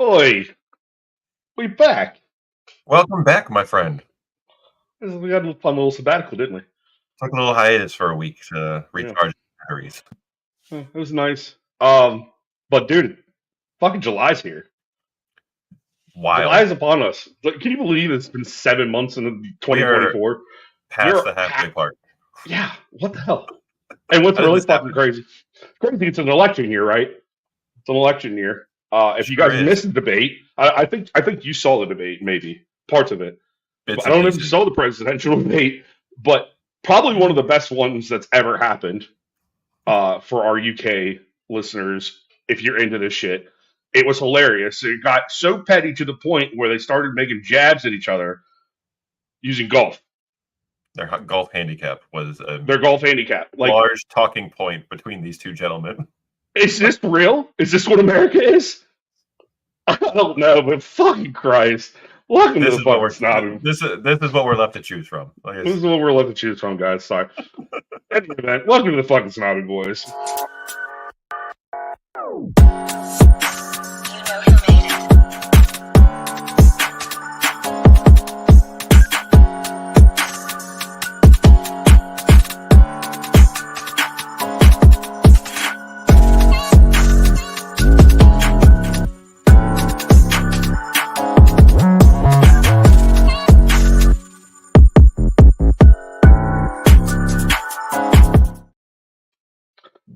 Oi, we back. Welcome back, my friend. We got a fun little sabbatical, didn't we? Took a little hiatus for a week to Yeah, recharge batteries. it was nice. But dude, fucking July's here. July Wild. is upon us. Like, can you believe it's been 7 months in We are 2024? past We're the halfway part. yeah. What the hell? And what's How did really this fucking happen? crazy? Crazy. It's an election year, right? It's an election year. If you Sure guys is. missed the debate, I think you saw the debate, maybe parts of it. Bits I and don't know if you pieces. saw the presidential debate, but probably one of the best ones that's ever happened for our UK listeners. If you're into this shit, it was hilarious. It got so petty to the point where they started making jabs at each other using golf, Their golf handicap was a their golf handicap. Like, large talking point between these two gentlemen. is this real? Is this what America is? I don't know, but fucking Christ. Welcome to This the is what fucking we're snobby. this is what we're left to choose from. Like This is what we're left to choose from, guys. Sorry. Anyway, welcome to the fucking snobby boys.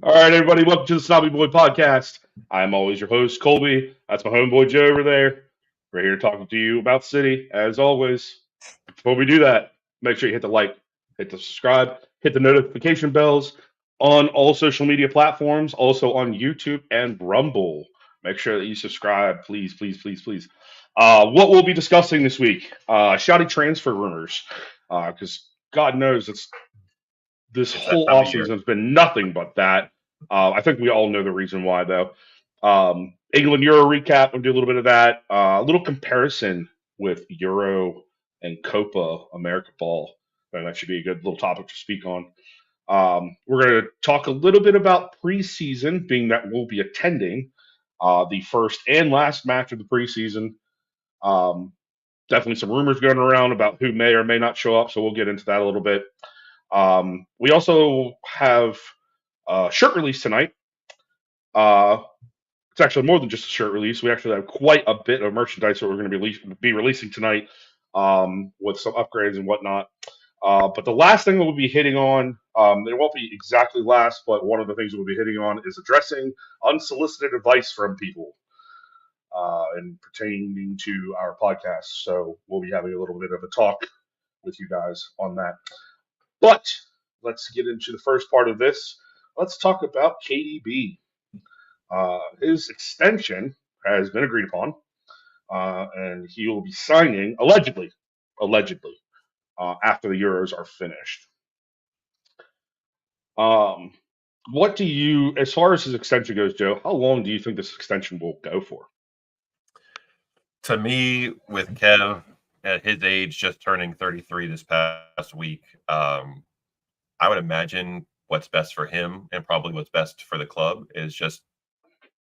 All right, everybody, welcome to the Snobby Boy Podcast. I'm always your host, Colby. That's my homeboy Joe over there. We're here talking to you about City, as always. Before we do that, make sure you hit the like, hit the subscribe, hit the notification bells on all social media platforms, also on YouTube and Rumble. Make sure that you subscribe, please, please, please, please. What we'll be discussing this week: shoddy transfer rumors, because God knows this it's that whole time of year. offseason has been nothing but that. I think we all know the reason why, though. England Euro recap. We'll do a little bit of that. A little comparison with Euro and Copa America ball. And that should be a good little topic to speak on. We're going to talk a little bit about preseason, being that we'll be attending the first and last match of the preseason. Definitely some rumors going around about who may or may not show up, so we'll get into that a little bit. We also have a shirt release tonight. It's actually more than just a shirt release. We actually have quite a bit of merchandise that we're going to be releasing tonight with some upgrades and whatnot. But the last thing that we'll be hitting on, it won't be exactly last, but one of the things we'll be hitting on is addressing unsolicited advice from people and pertaining to our podcast. So we'll be having a little bit of a talk with you guys on that. But let's get into the first part of this. Let's talk about KDB. His extension has been agreed upon, and he will be signing allegedly, after the Euros are finished. Um, what do you, as far as his extension goes, Joe? How long do you think this extension will go for? To me, with Kev at his age, just turning 33 this past week, I would imagine what's best for him and probably what's best for the club is just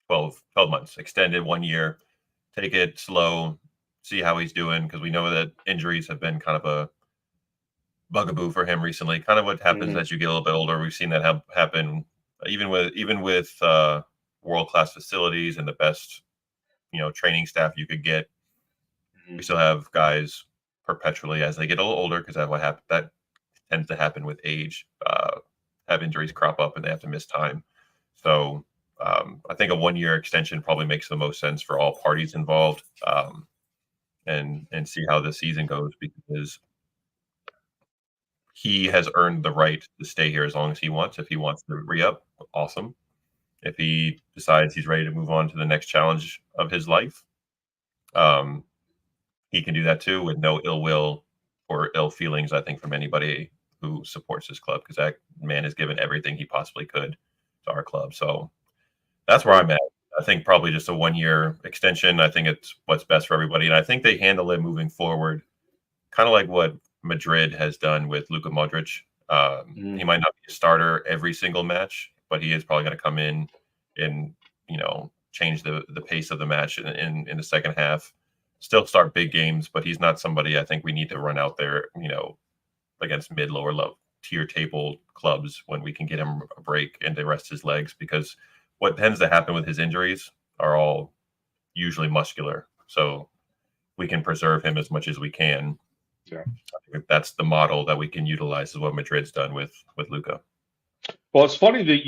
12 months, extended 1 year, take it slow, see how he's doing, because we know that injuries have been kind of a bugaboo for him recently. Kind of what happens Mm-hmm. as you get a little bit older. We've seen that happen even with world-class facilities and the best training staff you could get. We still have guys perpetually as they get a little older, because that tends to happen with age. Have injuries crop up and they have to miss time. So I think a 1 year extension probably makes the most sense for all parties involved, and see how the season goes, because he has earned the right to stay here as long as he wants. If he wants to re-up, awesome. If he decides he's ready to move on to the next challenge of his life, he can do that too, with no ill will or ill feelings, I think, from anybody who supports his club, because that man has given everything he possibly could to our club. So that's where I'm at. I think probably just a 1 year extension. I think it's what's best for everybody. And I think they handle it moving forward, kind of like what Madrid has done with Luka Modric. He might not be a starter every single match, but he is probably going to come in change the pace of the match in the second half. Still start big games, but he's not somebody I think we need to run out there, against lower level tier table clubs when we can get him a break and to rest his legs, because what tends to happen with his injuries are all usually muscular. So we can preserve him as much as we can. Yeah. I think that's the model that we can utilize, is what Madrid's done with Luka. Well, it's funny that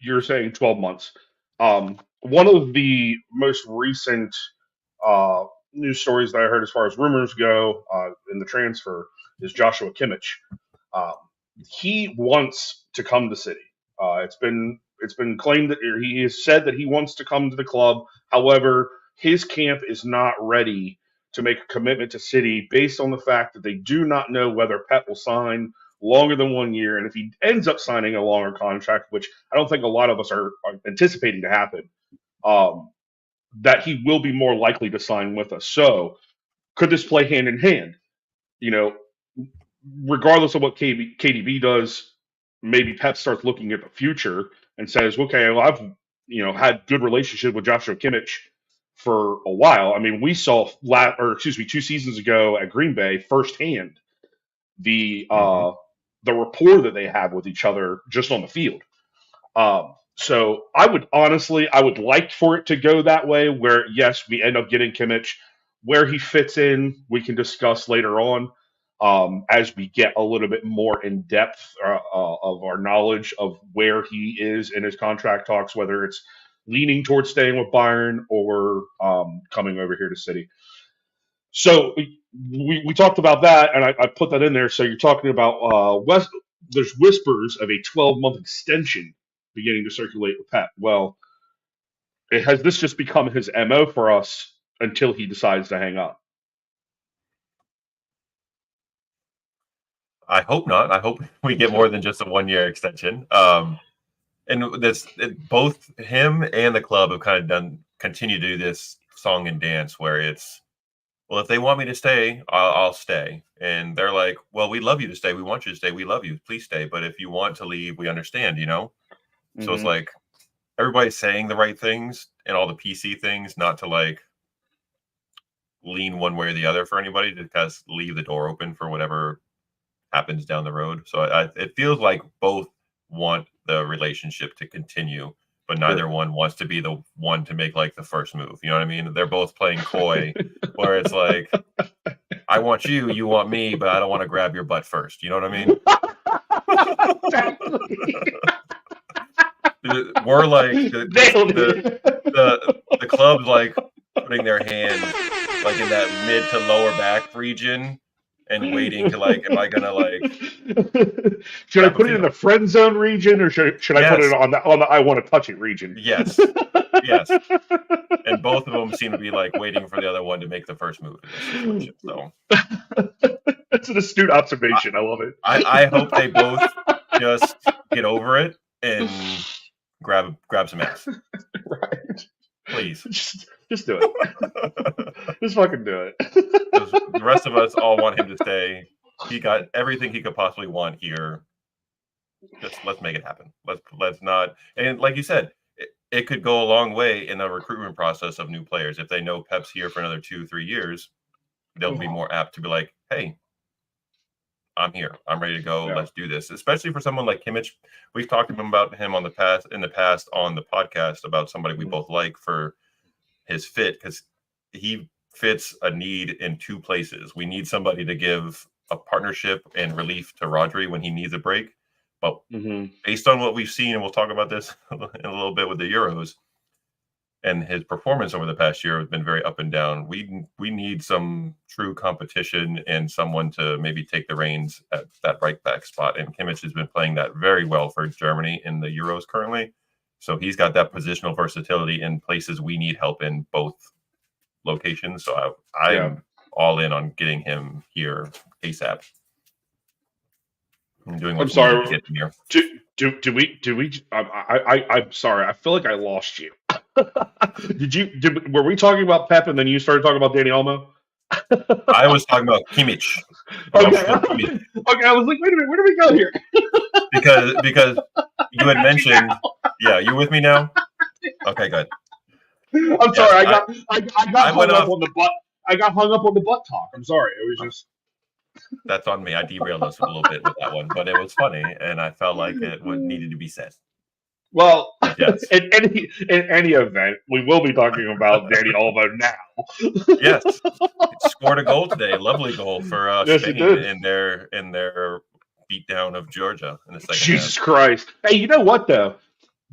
you're saying 12 months. One of the most recent news stories that I heard as far as rumors go in the transfer is Joshua Kimmich. He wants to come to City. It's been claimed that he has said that he wants to come to the club. However, his camp is not ready to make a commitment to City based on the fact that they do not know whether Pep will sign longer than 1 year. And if he ends up signing a longer contract, which I don't think a lot of us are anticipating to happen, that he will be more likely to sign with us. So could this play hand in hand? Regardless of what KDB does, maybe Pep starts looking at the future and says, okay, well, I've had good relationship with Joshua Kimmich for a while. I mean, we saw 2 seasons ago at Green Bay firsthand the rapport that they have with each other just on the field. So I would like for it to go that way, where yes, we end up getting Kimmich. Where he fits in, we can discuss later on as we get a little bit more in depth of our knowledge of where he is in his contract talks, whether it's leaning towards staying with Bayern or coming over here to City. So we talked about that, and I put that in there. So you're talking about there's whispers of a 12-month extension beginning to circulate with Pep. Well, has this just become his MO for us until he decides to hang on? I hope not. I hope we get more than just a 1-year extension. And both him and the club have kind of continue to do this song and dance where it's, well, if they want me to stay, I'll stay. And they're like, well, we love you to stay. We want you to stay. We love you. Please stay. But if you want to leave, we understand, Mm-hmm. So it's like everybody's saying the right things and all the PC things, not to like lean one way or the other for anybody, to kind of leave the door open for whatever happens down the road. So it feels like both want the relationship to continue, but neither one wants to be the one to make like the first move. You know what I mean? They're both playing coy, where it's like, I want you, you want me, but I don't want to grab your butt first. You know what I mean? We're like the club's like putting their hand like in that mid to lower back region and waiting to like, am I gonna like? Should I put it in the friend zone region, or should I put it on the I want to touch it region? Yes. And both of them seem to be like waiting for the other one to make the first move in this situation. So that's an astute observation. I love it. I hope they both just get over it and grab some ass. Right. Please. Just do it. Just fucking do it. The rest of us all want him to stay. He got everything he could possibly want here. Just let's make it happen. Let's not. And like you said, it could go a long way in the recruitment process of new players. If they know Pep's here for another 2-3 years, they'll be more apt to be like, hey, I'm here. I'm ready to go. Yeah. Let's do this. Especially for someone like Kimmich. We've talked about him in the past on the podcast about somebody we both like for his fit, because he fits a need in 2 places. We need somebody to give a partnership and relief to Rodri when he needs a break. But based on what we've seen, and we'll talk about this in a little bit with the Euros, and his performance over the past year has been very up and down. We need some true competition and someone to maybe take the reins at that right back spot. And Kimmich has been playing that very well for Germany in the Euros currently. So he's got that positional versatility in places we need help in both locations. So I'm all in on getting him here ASAP. I'm sorry. Do we? I'm sorry. I feel like I lost you. Were we talking about Pep and then you started talking about Danny Olmo? I was talking about Kimmich. Okay. I was like, wait a minute, where do we go here? because you had mentioned, yeah, you with me now? Okay, good. I'm Yes, sorry. I got I went hung up off. on the butt. I got hung up on the butt talk. I'm sorry. It was just. That's on me. I derailed us a little bit with that one, but it was funny, and I felt like it would needed to be said. Well, But yes, in any event, we will be talking about Danny Olmo now. yes, scored a goal today. Lovely goal for Yes, he Spain did. in their beatdown of Georgia in the second half. Jesus Christ! Hey, you know what though?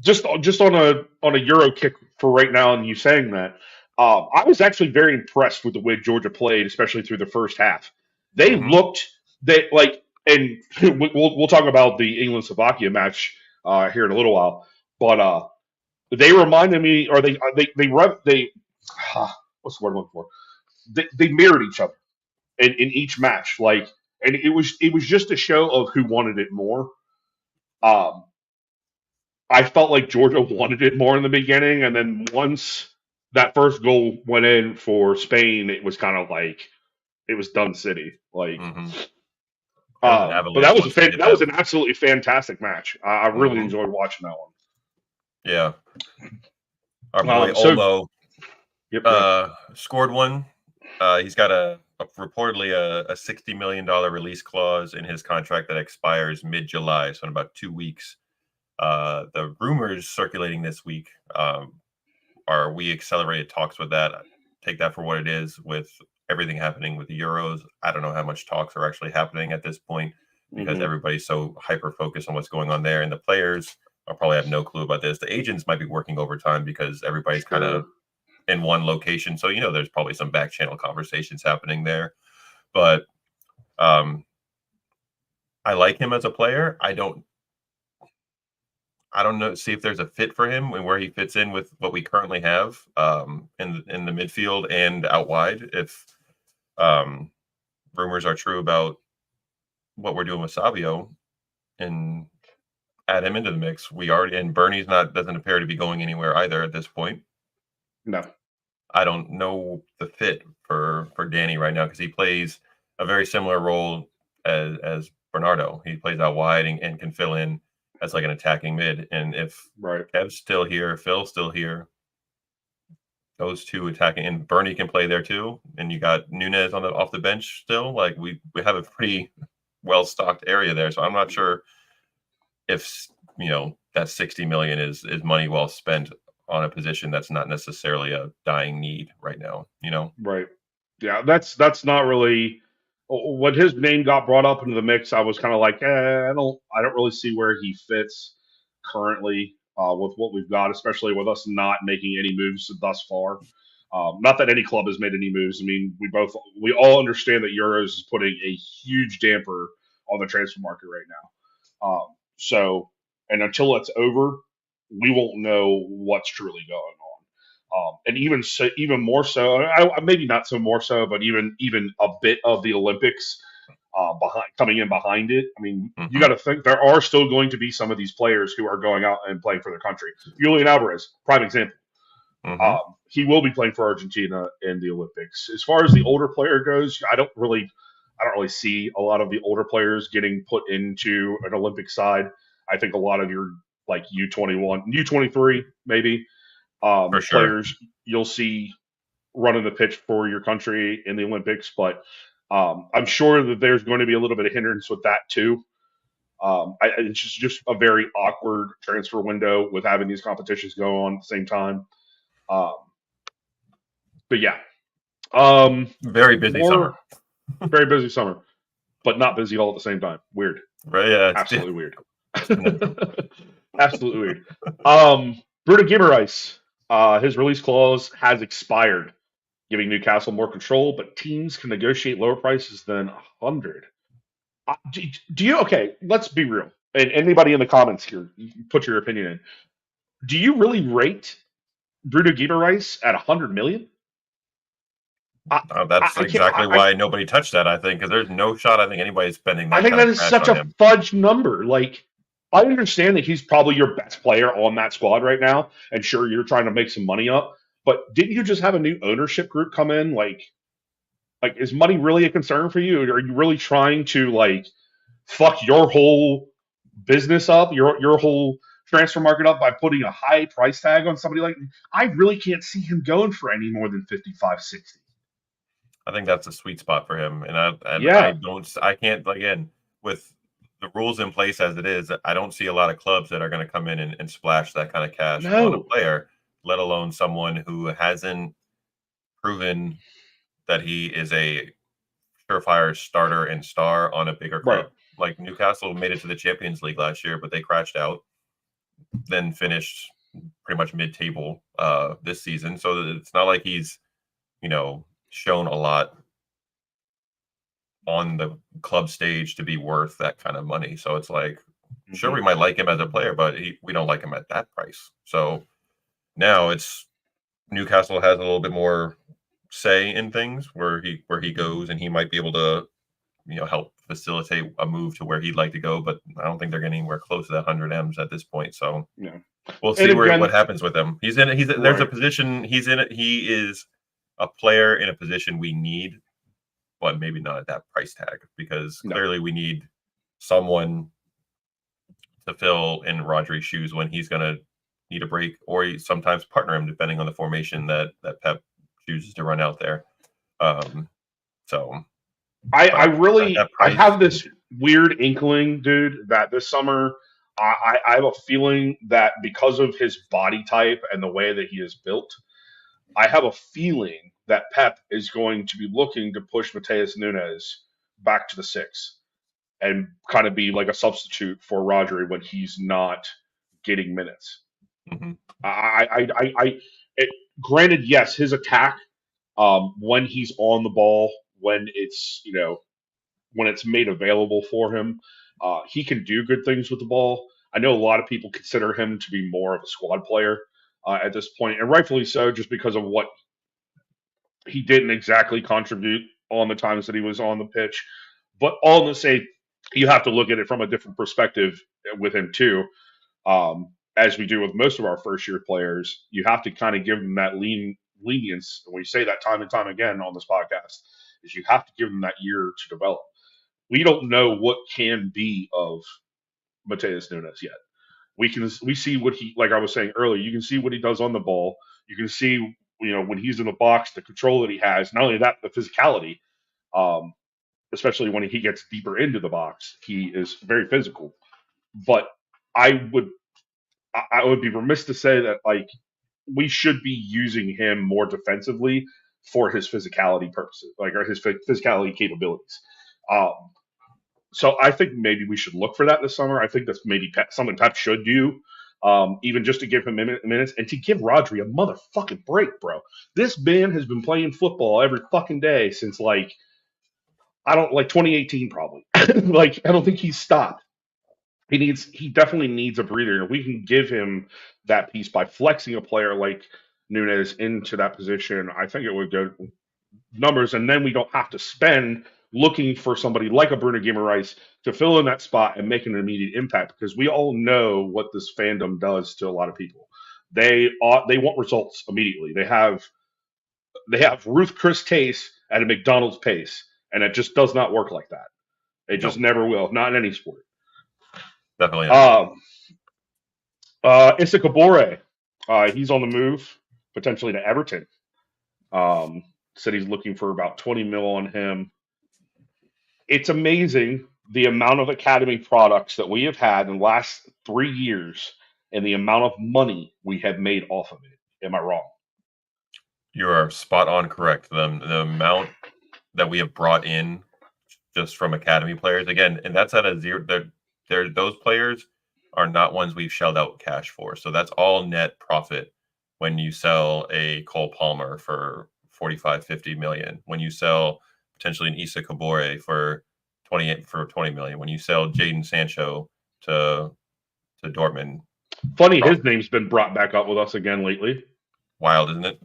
Just on a Euro kick for right now, and you saying that, I was actually very impressed with the way Georgia played, especially through the first half. They Hmm. looked and we'll talk about the England Slovakia match here in a little while, but they reminded me, or they what's the word I'm looking for? They mirrored each other in each match, and it was just a show of who wanted it more. Um, I felt like Georgia wanted it more in the beginning, and then once that first goal went in for Spain, it was kind of like it was done city. Hmm. It was an But that avalanche was once they hit that was that. an absolutely fantastic match. I really Hmm. enjoyed watching that Yeah, our one. boy So Olmo yep, go ahead. scored one. He's got reportedly a $60 million release clause in his contract that expires mid-July, so in about 2 weeks. The rumors circulating this week are we accelerated talks with that. Take that for what it is. With everything happening with the Euros, I don't know how much talks are actually happening at this point because Hmm. everybody's so hyper focused on what's going on there, and the players will probably have no clue about this. The agents might be working overtime because everybody's kind of Sure. in one location, so there's probably some back channel conversations happening there. But um, I like him as a player. I don't know. See if there's a fit for him and where he fits in with what we currently have in the midfield and out wide. If um, rumors are true about what we're doing with Savio and add him into the mix, we already and Bernie's not doesn't appear to be going anywhere either at this point. No. I don't know the fit for Danny right now because he plays a very similar role as Bernardo. He plays out wide and can fill in as like an attacking mid. And if Right. Kev's still here, Phil's still here, those two attacking, and Bernie can play there too. And you got Nunez on the off the bench still. Like we have a pretty well stocked area there. So I'm not sure if that 60 million is money well spent on a position that's not necessarily a dying need right now. Right. Yeah, that's not really when his name got brought up into the mix. I was kind of like, I don't really see where he fits currently with what we've got, especially with us not making any moves thus far. Not that any club has made any moves. I mean, we all understand that Euros is putting a huge damper on the transfer market right now. So, and until it's over, we won't know what's truly going on. And even more so, maybe not so more so, but even a bit of the Olympics behind coming in behind it. I mean, you got Hmm. to think there are still going to be some of these players who are going out and playing for their country. Julian Alvarez, prime example. Hmm. He will be playing for Argentina in the Olympics. As far as the older player goes, I don't really see a lot of the older players getting put into an Olympic side. I think a lot of your like U21, U23 maybe For sure. players you'll see running the pitch for your country in the Olympics, but I'm sure that there's going to be a little bit of hindrance with that too. It's just a very awkward transfer window with having these competitions go on at the same time. Um, but yeah, Very busy summer. more very busy summer, but not busy all at the same time. Weird, Right? Yeah, absolutely weird, it's conundrum. absolutely weird. Bruno Guimaraes, his release clause has expired, giving Newcastle more control, but teams can negotiate lower prices than 100. Do you okay? Let's be real. And anybody in the comments here, put your opinion in. Do you really rate Bruno Guimaraes at 100 million? I, I, That's I can't. exactly why nobody touched that. I think because there's no shot. I think anybody's spending I that think kind that of is cash such on a him. fudge number. Like, I understand that he's probably your best player on that squad right now, and sure, you're trying to make some money up. But didn't you just have a new ownership group come in? Like, is money really a concern for you? Are you really trying to fuck your whole business up, your whole transfer market up by putting a high price tag on somebody like. I really can't see him going for any more than 55, 60. I think that's a sweet spot for him, and Yeah, I can't, again, with the rules in place as it is. I don't see a lot of clubs that are going to come in and splash that kind of cash on a no, player, let alone someone who hasn't proven that he is a surefire starter and star on a bigger right. club. Like Newcastle made it to the Champions League last year, but they crashed out, then finished pretty much mid-table this season. So it's not like he's, shown a lot on the club stage to be worth that kind of money. So it's like, sure, we might like him as a player, but we don't like him at that price. So now it's Newcastle has a little bit more say in things where he goes, and he might be able to help facilitate a move to where he'd like to go. But I don't think they're getting anywhere close to that 100 M's at this point. So Yeah. we'll And see again, what happens with him. There's a right. position he's in it. He is a player in a position we need, but maybe not at that price tag, because No. clearly we need someone to fill in Rodri's shoes when he's going to need a break, or sometimes partner him depending on the formation that Pep chooses to run out there. So I have this weird inkling, dude, that this summer I have a feeling that because of his body type and the way that he is built, I have a feeling that Pep is going to be looking to push Mateus Nunes back to the six and kind of be like a substitute for Rodri when he's not getting minutes. Mm-hmm. It, granted, yes, his attack when he's on the ball, when it's when it's made available for him, he can do good things with the ball. I know a lot of people consider him to be more of a squad player at this point, and rightfully so, just because of what he didn't exactly contribute on the times that he was on the pitch. But all to say, you have to look at it from a different perspective with him too. As we do with most of our first year players, you have to kind of give them that lenience. And we say that time and time again on this podcast, is you have to give them that year to develop. We don't know what can be of Mateus Nunes yet. We see what he, like I was saying earlier, you can see what he does on the ball. You can see when he's in the box, the control that he has. Not only that, the physicality. Especially when he gets deeper into the box, he is very physical. But I would be remiss to say that we should be using him more defensively for his physicality purposes, or his physicality capabilities. Um, so I think maybe we should look for that this summer. I think that's maybe something Pep should do, even just to give him minutes and to give Rodri a motherfucking break, bro. This man has been playing football every fucking day since 2018 probably. I don't think he's stopped. He definitely needs a breather, and we can give him that piece by flexing a player like Nunes into that position. I think it would go numbers, and then we don't have to spend looking for somebody like a Bruno Guimaraes to fill in that spot and make an immediate impact, because we all know what this fandom does to a lot of people. They want results immediately. They have Ruth Chris Tace at a McDonald's pace, and it just does not work like that. It just never will, not in any sport. Definitely not. Issa Kabore, he's on the move, potentially to Everton. Said he's looking for about 20 mil on him. It's amazing the amount of academy products that we have had in the last 3 years and the amount of money we have made off of it. Am I wrong? You are spot on correct. The amount that we have brought in just from academy players, again, and that's at a zero. Those players are not ones we've shelled out cash for. So that's all net profit when you sell a Cole Palmer for 45, 50 million. When you sell potentially an Issa Kabore for 20 million. When you sell Jadon Sancho to Dortmund. Funny, his name's been brought back up with us again lately. Wild, isn't it?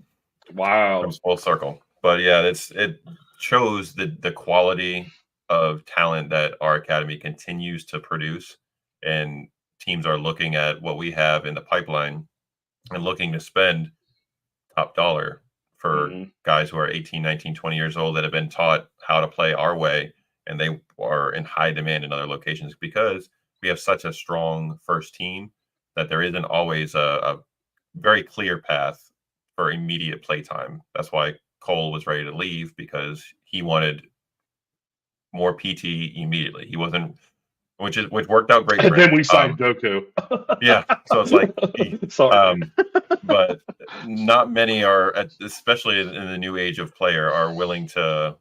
Wow. Comes full circle. But yeah, it shows the quality of talent that our academy continues to produce, and teams are looking at what we have in the pipeline and looking to spend top dollar for guys who are 18, 19, 20 years old that have been taught how to play our way, and they are in high demand in other locations because we have such a strong first team that there isn't always a very clear path for immediate playtime. That's why Cole was ready to leave, because he wanted more PT immediately. He wasn't, which worked out great And for him. then we signed Goku. Yeah, so it's like, Sorry. but not many are, especially in the new age of player, are willing to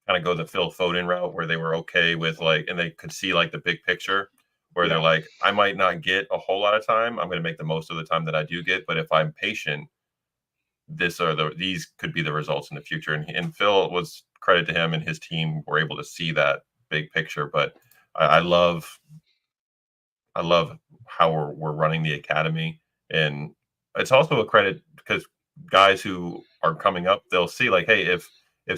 kind of go the Phil Foden route, where they were okay with, like, and they could see like the big picture, where they're Yeah. like, I might not get a whole lot of time. I'm going to make the most of the time that I do get, but if I'm patient, these could be the results in the future. And Phil, was credit to him and his team, were able to see that big picture. But I love how we're running the academy, and it's also a credit because guys who are coming up, they'll see like, hey, if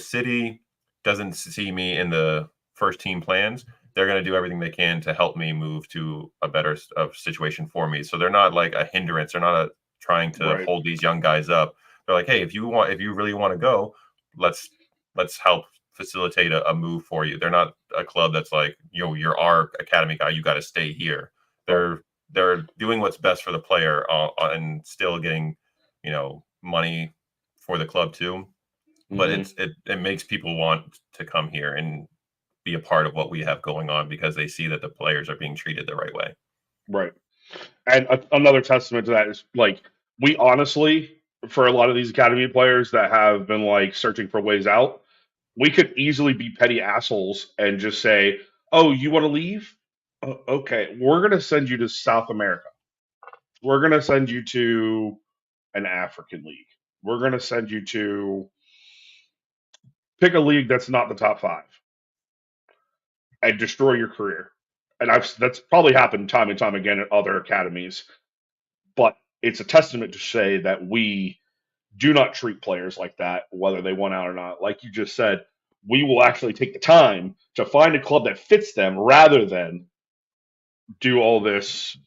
City doesn't see me in the first team plans, they're going to do everything they can to help me move to a better situation for me. So they're not like a hindrance. They're not trying to Right. hold these young guys up. They're like, hey, if you really want to go, let's help facilitate a move for you. They're not a club that's like, you're our academy guy, you got to stay here. Right. They're doing what's best for the player, and still getting, money for the club too. But Mm-hmm. it makes people want to come here and be a part of what we have going on, because they see that the players are being treated the right way. Right. And another testament to that is like we honestly, for a lot of these academy players that have been like searching for ways out, we could easily be petty assholes and just say, "Oh, you want to leave? Okay, we're gonna send you to South America. We're gonna send you to an African league. We're gonna send you to pick a league that's not the top five and destroy your career." And that's probably happened time and time again at other academies, but it's a testament to say that we do not treat players like that, whether they want out or not. Like you just said, we will actually take the time to find a club that fits them rather than do all this,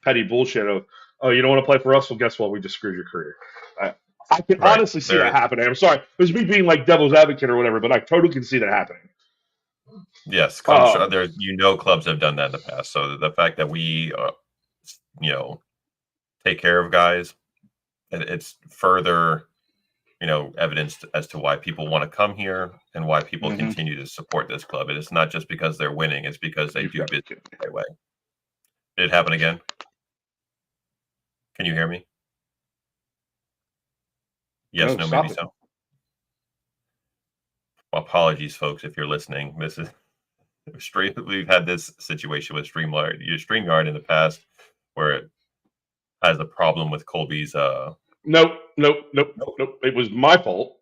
petty bullshit of, oh, you don't want to play for us? Well, guess what? We just screwed your career. I can Right. honestly see that happening. I'm sorry. It was me being like devil's advocate or whatever, but I totally can see that happening. Yes, I'm sure Um, there, clubs have done that in the past. So the fact that we, take care of guys, it's further, evidence as to why people want to come here and why people mhm. continue to support this club. It is not just because they're winning; it's because they You've do got to business be kidding me. the right way. Did it happen again? Can you hear me? Yes, No, no, maybe stop it. so. Apologies, folks, if you're listening. This is we've had this situation with StreamYard in the past, where it has a problem with Colby's. Nope, nope, nope, nope. It was my fault.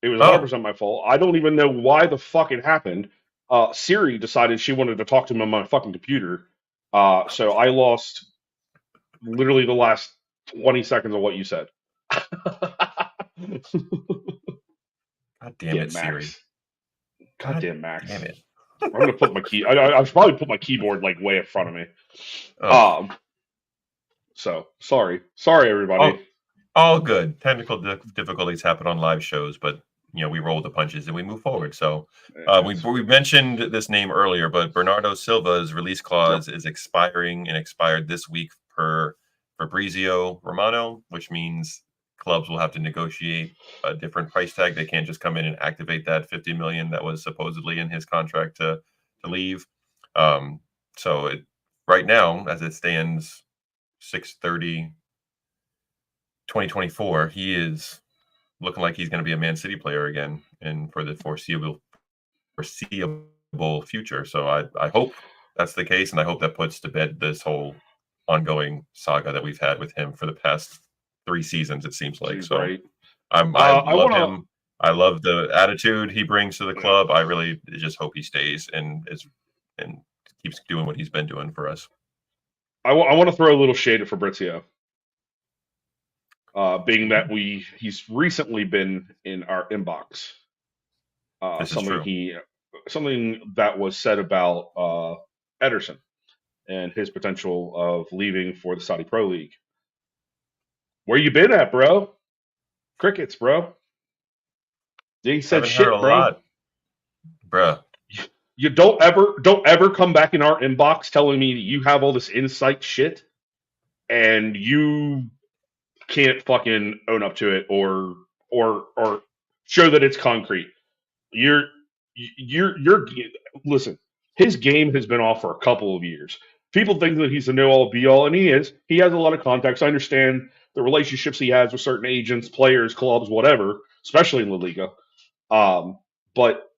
It was Oh, 100% my fault. I don't even know why the fuck it happened. Siri decided she wanted to talk to me on my fucking computer. So I lost literally the last 20 seconds of what you said. God damn Yeah, it, Siri. Max. God Goddamn Max. damn it. I'm gonna put my key. I should probably put my keyboard like way in front of me. Oh, Um. So sorry all, everybody. all good. Technical difficulties happen on live shows, but we roll the punches and we move forward. So we mentioned this name earlier, but Bernardo Silva's release Yep. clause is expiring, and expired this week per Fabrizio Romano, which means clubs will have to negotiate a different price tag. They can't just come in and activate that 50 million that was supposedly in his contract to leave. So right now, as it stands, 6:30 2024, he is looking like he's going to be a Man City player again, and for the foreseeable future. So I hope that's the case, and I hope that puts to bed this whole ongoing saga that we've had with him for the past 3 seasons, it seems like. She's So right. I I love wanna. him. I love the attitude he brings to the Yeah. club. I really just hope he stays and keeps doing what he's been doing for us. I want to throw a little shade at Fabrizio. Being that Mhm. he's recently been in our inbox. Uh, This is something true. he something that was said about Ederson and his potential of leaving for the Saudi Pro League. Where you been at, bro? Crickets, bro. He said Haven't heard a shit, bro. lot, bruh. You don't ever come back in our inbox telling me you have all this insight shit. and you can't fucking own up to it or show that it's concrete. You're you're listen. His game has been off for a couple of years. People think that he's the know all be all, and he is. He has a lot of contacts. I understand the relationships he has with certain agents, players, clubs, whatever, especially in La Liga. Um, but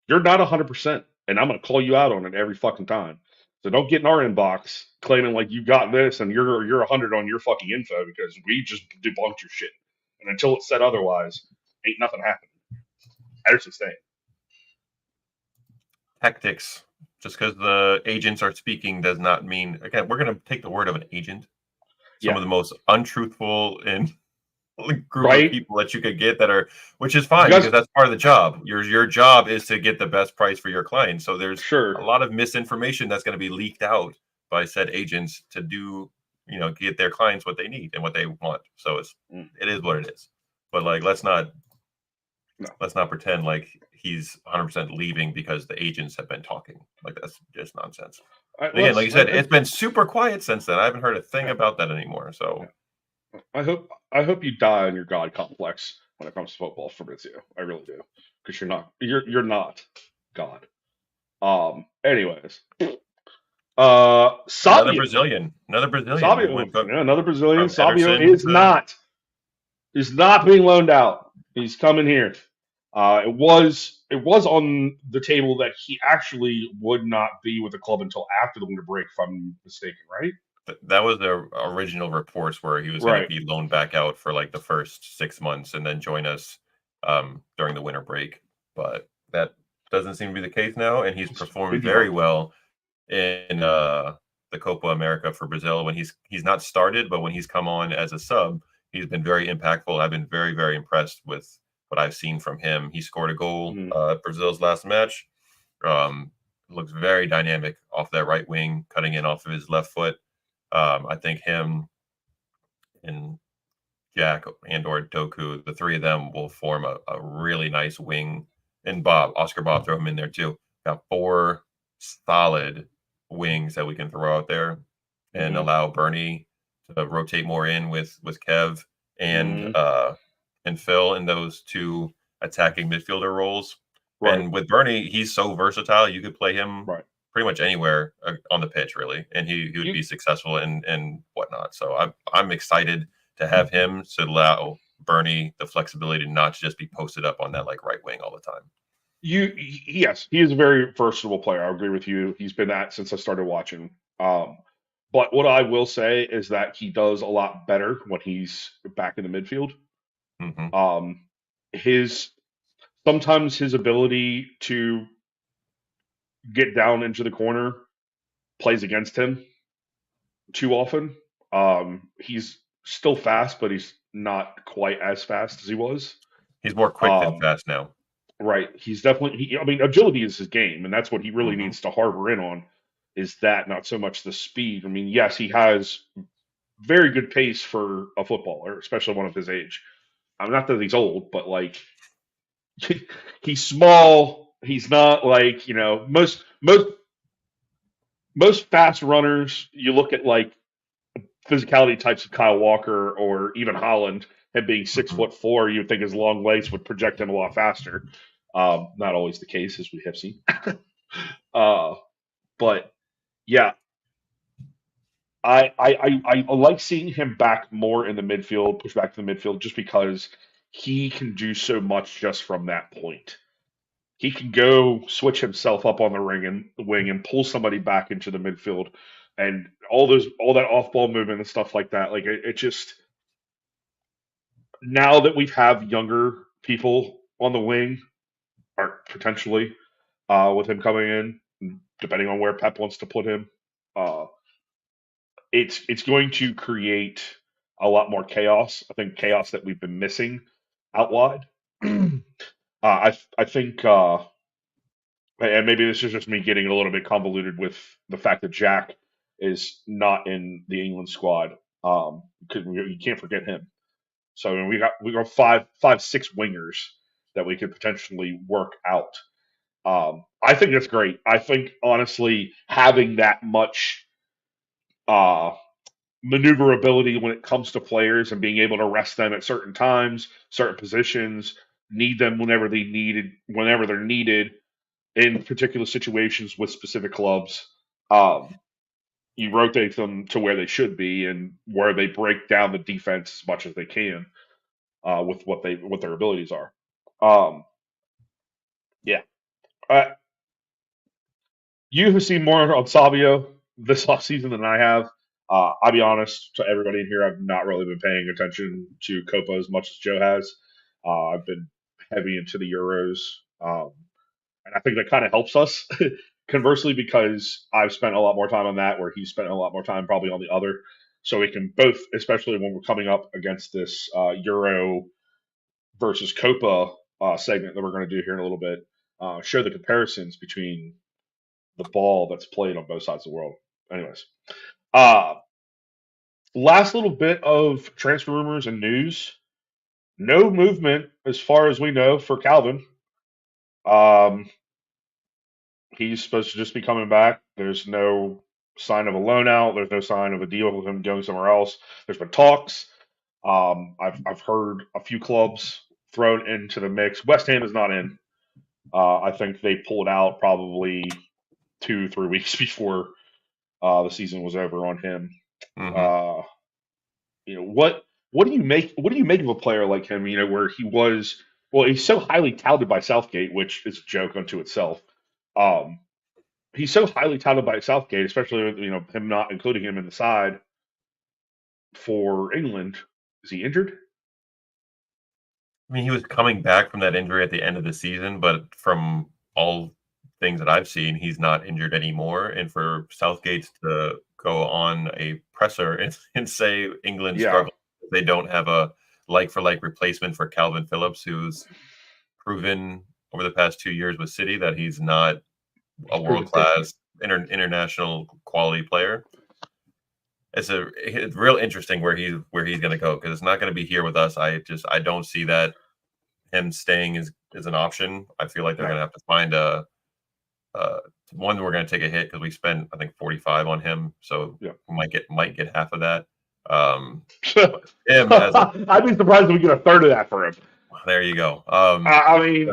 you're not 100%, and I'm going to call you out on it every fucking time. So don't get in our inbox claiming like you got this and you're 100 on your fucking info because we just debunked your shit. And until it's said otherwise, ain't nothing happening. There's the thing. Tactics. Just because the agents are speaking does not mean, again, we're going to take the word of an agent. Some of the most untruthful and group of people that you could get that are, which is fine because that's part of the job. Your job is to get the best price for your client. So there's a lot of misinformation that's going to be leaked out by said agents to do, get their clients what they need and what they want. So it is what it is. But like, let's not pretend like he's 100% leaving because the agents have been talking. Like that's just nonsense. Again, like you said, it's been super quiet since then. I haven't heard a thing about that anymore. So. I hope you die on your god complex when it comes to football, Fabrizio. I really do, because you're not God. Anyways, Sabio, another Brazilian. Sabio, another Brazilian. Sabio is not being loaned out. He's coming here. It was on the table that he actually would not be with the club until after the winter break, if I'm mistaken, right? That was the original reports where he was going to be loaned back out for like the first 6 months and then join us during the winter break. But that doesn't seem to be the case now, and he's performed very well in the Copa America for Brazil when he's not started, but when he's come on as a sub, he's been very impactful. I've been very, very impressed with what I've seen from him. He scored a goal at Brazil's last match. Looks very dynamic off that right wing, cutting in off of his left foot. I think him and Jack and/or Doku, the three of them will form a really nice wing. And Oscar Bob, throw him in there too. Got 4 solid wings that we can throw out there and allow Bernie to rotate more in with Kev and Phil in those 2 attacking midfielder roles. And with Bernie, he's so versatile. You could play him pretty much anywhere on the pitch, really, and he would be successful and whatnot. So I'm excited to have him to allow Bernie the flexibility not to just be posted up on that like right wing all the time. Yes, he is a very versatile player. I agree with you. He's been that since I started watching. But what I will say is that he does a lot better when he's back in the midfield. Sometimes his ability to get down into the corner plays against him too often. He's still fast, but he's not quite as fast as he was. He's more quick than fast now. Right. He's definitely, agility is his game, and that's what he really needs to harbor in on, is that, not so much the speed. I mean, yes, he has very good pace for a footballer, especially one of his age. Not that he's old, but like, he's small. He's not like, most fast runners, you look at like physicality types of Kyle Walker or even Holland, him being 6'4", you would think his long legs would project him a lot faster. Not always the case, as we have seen. But yeah, I like seeing him back more in the midfield, push back to the midfield, just because he can do so much just from that point. He can go switch himself up on the wing and pull somebody back into the midfield, and all that off ball movement and stuff like that. Like it just, now that we have younger people on the wing, or potentially with him coming in, depending on where Pep wants to put him, it's going to create a lot more chaos. I think chaos that we've been missing out wide. I think, and maybe this is just me getting a little bit convoluted with the fact that Jack is not in the England squad, because you can't forget him. So we got five, 6 wingers that we could potentially work out. I think that's great. I think honestly having that much maneuverability when it comes to players and being able to rest them at certain times, certain positions, need them whenever they're needed in particular situations with specific clubs. Um, you rotate them to where they should be and where they break down the defense as much as they can with what their abilities are. Um, yeah, uh, you have seen more on Savio this off season than I have. I'll be honest to everybody in here, I've not really been paying attention to Copa as much as Joe has. I've been heavy into the Euros, and I think that kind of helps us. Conversely, because I've spent a lot more time on that, where he's spent a lot more time probably on the other, so we can both, especially when we're coming up against this Euro versus Copa segment that we're going to do here in a little bit, show the comparisons between the ball that's played on both sides of the world. Anyways, uh, last little bit of transfer rumors and news. No movement as far as we know for Calvin. Um, he's supposed to just be coming back. There's no sign of a loan out. There's no sign of a deal with him going somewhere else. There's been talks. I've heard a few clubs thrown into the mix. West Ham is not in. I think they pulled out probably 2-3 weeks before the season was over on him. Mm-hmm. Uh, what do you make of a player like him? Where he was, well, he's so highly touted by Southgate, which is a joke unto itself. Um, he's so highly touted by Southgate, especially with him not including him in the side for England. Is he injured? I mean, he was coming back from that injury at the end of the season, but from all things that I've seen, he's not injured anymore. And for Southgate to go on a presser and say England Yeah, struggle, they don't have a like for like replacement for Calvin Phillips, who's proven over the past 2 years with City that he's not a he's world proven different. class international quality player. It's real interesting where he's going to go because it's not going to be here with us. I don't see that him staying is an option. I feel like they're Right. going to have to find uh one. We're going to take a hit because we spent I think 45 on him, so Yeah. we might get half of that. But him as a I'd be surprised if we get a third of that for him. there you go. I mean,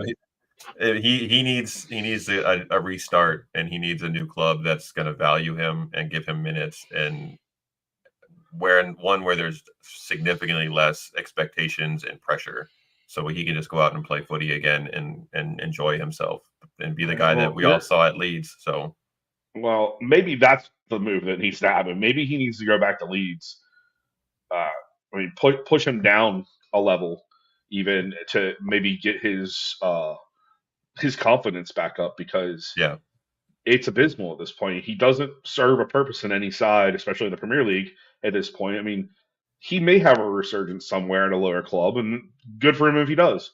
He needs a restart and he needs a new club that's going to value him and give him minutes and where there's significantly less expectations and pressure, so he can just go out and play footy again and enjoy himself and be the guy that well, we all saw at Leeds. So maybe that's the move that needs to happen. Maybe he needs to go back to Leeds. Uh, push him down a level, even to maybe get his confidence back up because yeah, it's abysmal at this point. He doesn't serve a purpose in any side, especially in the Premier League at this point. I mean, he may have a resurgence somewhere at a lower club, and good for him if he does.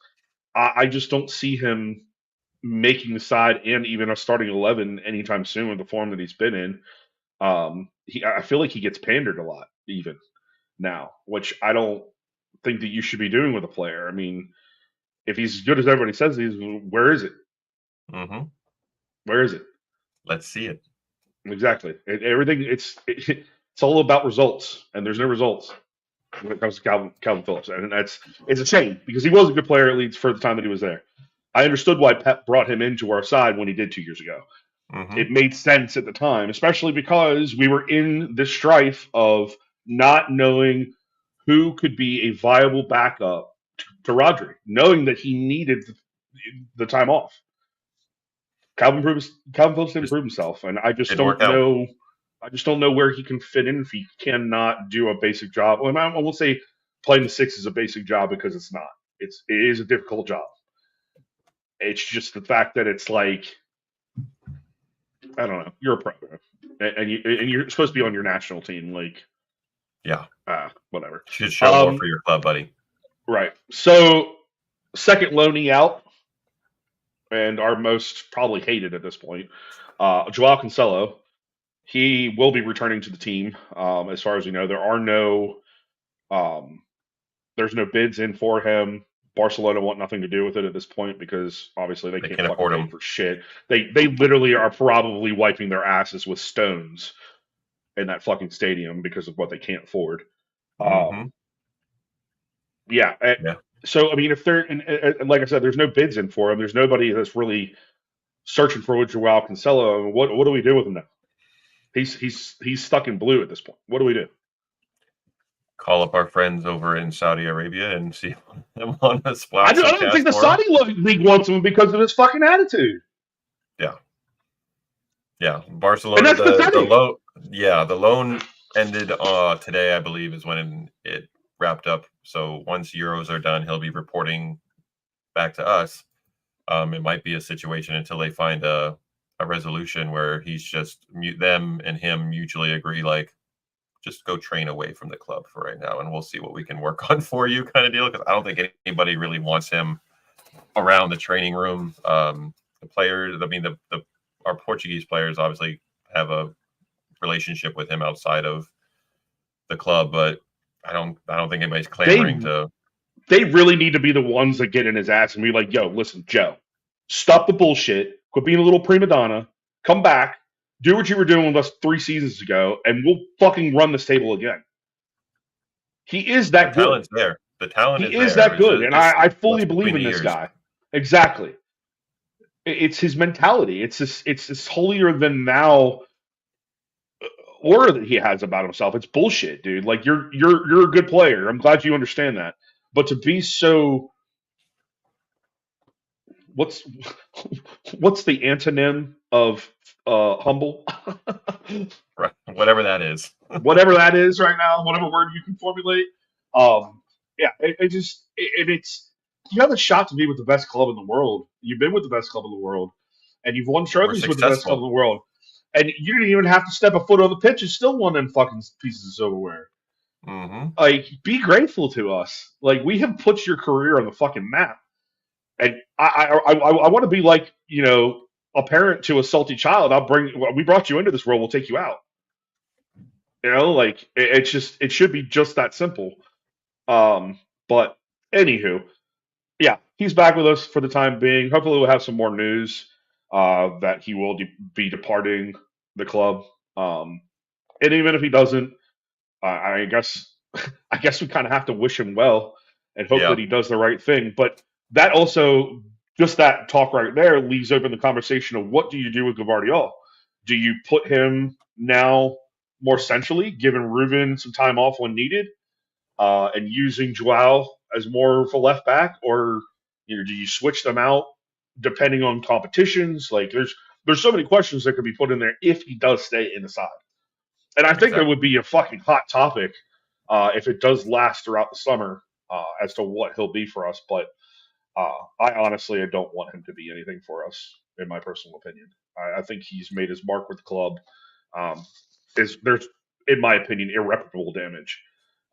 I just don't see him making the side and even a starting 11 anytime soon with the form that he's been in. I feel like he gets pandered a lot, even now, which I don't think that you should be doing with a player. I mean, if he's as good as everybody says he is, where is it? hmm Where is it? let's see it. Exactly. It's all about results, and there's no results when it comes to Calvin Phillips, and it's a shame because he was a good player at Leeds for the time that he was there. I understood why Pep brought him into our side when he did 2 years ago. hmm It made sense at the time, especially because we were in the strife of not knowing who could be a viable backup to Rodri, knowing that he needed the time off. Calvin Phillips didn't Just prove himself, and I just didn't don't work out. know. I just don't know where he can fit in if he cannot do a basic job. Well, I won't say playing the six is a basic job because it's not. It is a difficult job. It's just the fact that it's like I don't know. You're a pro, and you're supposed to be on your national team. Like Yeah, whatever. should show more for your club, buddy. Right. So second loanee out, and our most probably hated at this point, Joao Cancelo. He will be returning to the team. As far as we know, um, there's no bids in for him. Barcelona want nothing to do with it at this point because obviously they They can't can fucking afford pay him. for shit. They literally are probably wiping their asses with stones in that fucking stadium because of what they can't afford. Mm-hmm. Yeah. Yeah. So I mean, if they're and like I said, there's no bids in for him. There's nobody that's really searching for Joao Cancelo. What do we do with him now? He's stuck in blue at this point. What do we do? Call up our friends over in Saudi Arabia and see if they want to I splash don't, some I don't cash think the for him. Saudi league wants him because of his fucking attitude. Yeah. Yeah. And Barcelona, that's pathetic. the loan ended today, I believe, is when it wrapped up. So once Euros are done, he'll be reporting back to us. It might be a situation until they find a resolution where he's just them and him mutually agree, like, just go train away from the club for right now, and we'll see what we can work on for you, kind of deal. Because I don't think anybody really wants him around the training room. The players, I mean, our Portuguese players obviously have a relationship with him outside of the club, but I don't think anybody's clamoring to. They really need to be the ones that get in his ass and be like, "Yo, listen, Joe, stop the bullshit. Quit being a little prima donna. Come back, do what you were doing with us 3 seasons ago, and we'll fucking run this table again." He is The that good. talent's there. The talent He is is there. that good, and I fully believe between in the this ears. guy. Exactly. It's his mentality. It's this holier than thou aura that he has about himself. It's bullshit, dude. Like you're a good player. I'm glad you understand that. But to be so what's what's the antonym of humble? Right. Whatever that is. Whatever that is right now, whatever word you can formulate. Yeah, it's you have a shot to be with the best club in the world. You've been with the best club in the world, and you've won We're trophies with the best club in successful. the world. And you didn't even have to step a foot on the pitch and still won them fucking pieces of silverware. Mm-hmm. Like, be grateful to us. Like, we have put your career on the fucking map. And I want to be like, a parent to a salty child. We brought you into this world. We'll take you out. Like it should be just that simple. But anywho, yeah, he's back with us for the time being. Hopefully, we'll have some more news that he will be departing the club. And even if he doesn't, I guess we kind of have to wish him well and hope that he does the right thing. But that also, just that talk right there, leaves open the conversation of what do you do with Gavardiol? Do you put him now more centrally, giving Ruben some time off when needed, and using Joao as more of a left back, or do you switch them out depending on competitions? Like there's so many questions that could be put in there if he does stay in the side. And I think that would be a fucking hot topic if it does last throughout the summer as to what he'll be for us. But I don't want him to be anything for us, in my personal opinion. I think he's made his mark with the club. There's, in my opinion, irreparable damage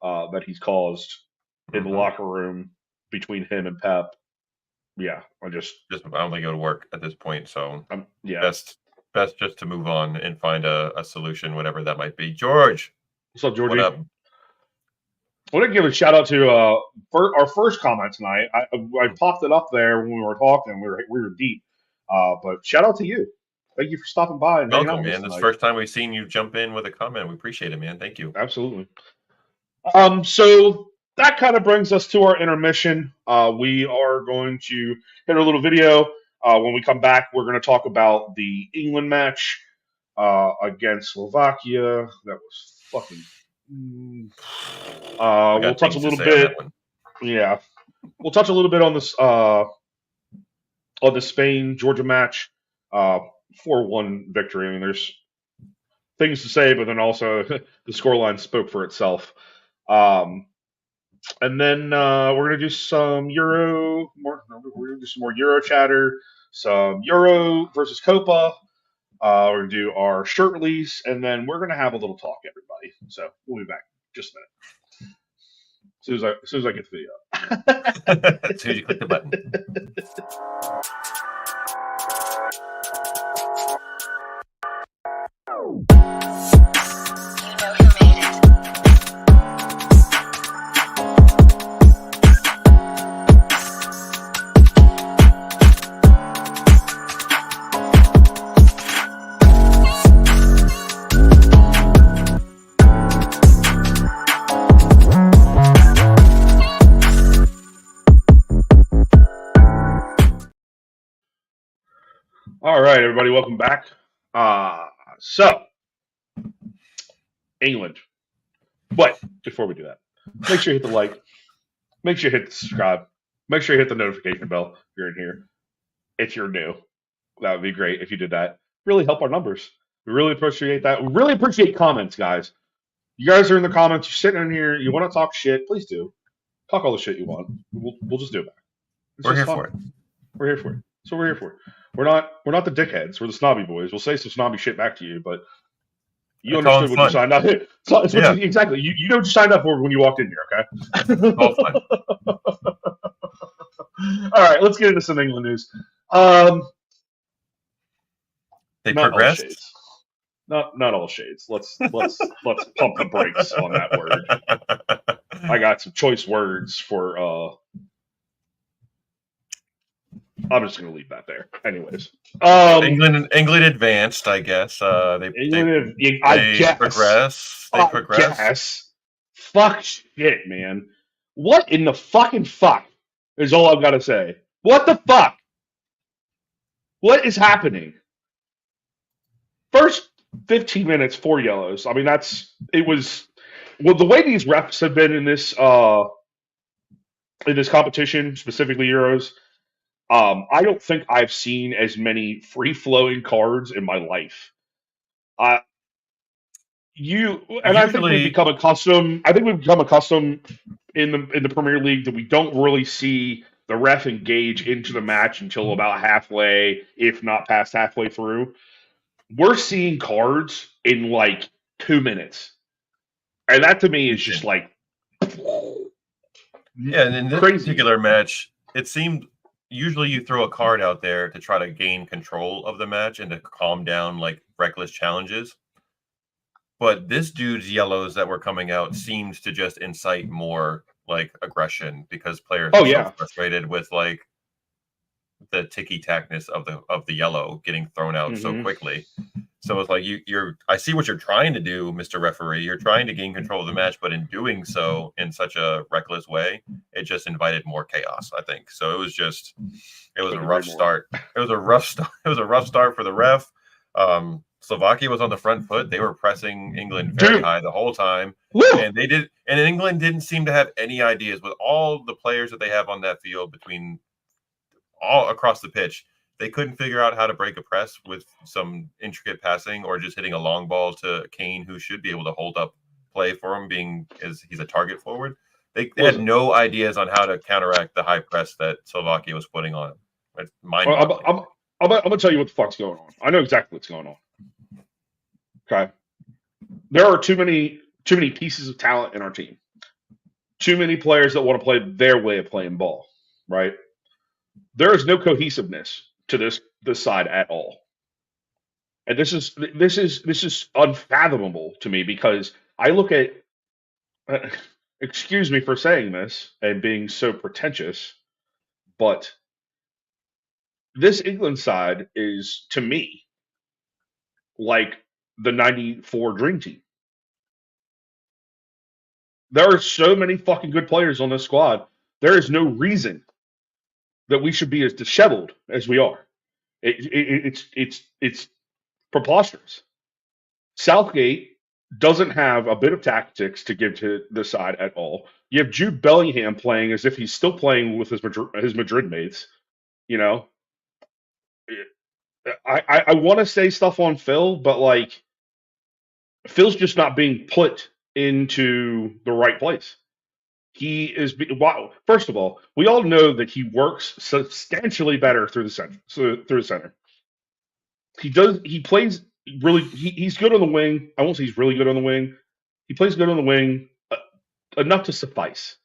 that he's caused in the locker room between him and Pep. Yeah, I don't think it would work at this point. So yeah, best just to move on and find a solution, whatever that might be. George, what's up, Georgie? What up? I want to give a shout out to our first comment tonight. I popped it up there when we were talking. We were deep, but shout out to you. Thank you for stopping by and hanging out with us man. This is the first time we've seen you jump in with a comment. We appreciate it, man. Thank you. Absolutely. So that kind of brings us to our intermission. We are going to hit a little video. When we come back, we're going to talk about the England match against Slovakia. That was fucking. We'll touch a little bit. Yeah, we'll touch a little bit on this on the Spain-Georgia match. 4-1 victory. I mean, there's things to say, but then also the scoreline spoke for itself. And then we're gonna do some We're gonna do some more Euro chatter, some Euro versus Copa. We're gonna do our shirt release, and then we're gonna have a little talk, everybody. So we'll be back in just a minute. As soon as I get the video. As soon as you click the button. All right, everybody, welcome back. So England, but before we do that, make sure you hit the like, make sure you hit the subscribe, make sure you hit the notification bell if you're in here. If you're new, that would be great if you did that. Really help our numbers. We really appreciate that. We really appreciate comments, guys. You guys are in the comments. You're sitting in here. You want to talk shit? Please do. Talk all the shit you want. We'll just do it back. It's We're just here fun. for it. We're here for it. That's what we're here for. We're not the dickheads. We're the snobby boys. We'll say some snobby shit back to you, but you It's all understood what you fun. signed up. So it's what Yeah, exactly. You know what you signed up for when you walked in here. Okay. all fun. All right, let's get into some England news. Um, They not all progressed. shades. Not all shades. Let's pump the brakes on that word. I got some choice words for. I'm just gonna leave that there. Anyways, England advanced, I guess. England. I guess. Progress. They progressed. Guess. Fuck shit, man. What in the fucking fuck is all I've got to say. What the fuck? What is happening? First 15 minutes, 4 yellows. I mean, it was the way these refs have been in this competition, specifically Euros. I don't think I've seen as many free flowing cards in my life. Uh, I think we've Usually, become accustomed. I think we've become accustomed in the Premier League that we don't really see the ref engage into the match until about halfway, if not past halfway through. We're seeing cards in like 2 minutes, and that to me is just like yeah. And in this crazy. particular match, it seemed usually you throw a card out there to try to gain control of the match and to calm down like reckless challenges. But this dude's yellows that were coming out seemed to just incite more like aggression because players Oh were so yeah. frustrated with like the ticky tackness of the yellow getting thrown out so Mm-hmm. quickly. So it's like you're I see what you're trying to do, Mr. Referee. You're trying to gain control of the match, but in doing so in such a reckless way, it just invited more chaos, I think. So it was a rough start. It was a rough start. It was a rough start for the ref. Slovakia was on the front foot. They were pressing England very high the whole time. Woo! And England didn't seem to have any ideas with all the players that they have on that field between all across the pitch. They couldn't figure out how to break a press with some intricate passing or just hitting a long ball to Kane, who should be able to hold up play for him, being as he's a target forward. They had no ideas on how to counteract the high press that Slovakia was putting on him. It's mind-boggling. I'm going to tell you what the fuck's going on. I know exactly what's going on. Okay, there are too many pieces of talent in our team. Too many players that want to play their way of playing ball. Right? There is no cohesiveness to this side at all. And this is unfathomable to me because I look at excuse me for saying this and being so pretentious, but this England side is to me like the 94 dream team. There are so many fucking good players on this squad. There is no reason that we should be as disheveled as we are. It's preposterous. Southgate doesn't have a bit of tactics to give to the side at all. You have Jude Bellingham playing as if he's still playing with his Madrid mates. You know, I want to say stuff on Phil, but like Phil's just not being put into the right place. He is wow. First of all, we all know that he works substantially better through the center. Through the center, he does. He plays really. He's good on the wing. I won't say he's really good on the wing. He plays good on the wing, enough to suffice.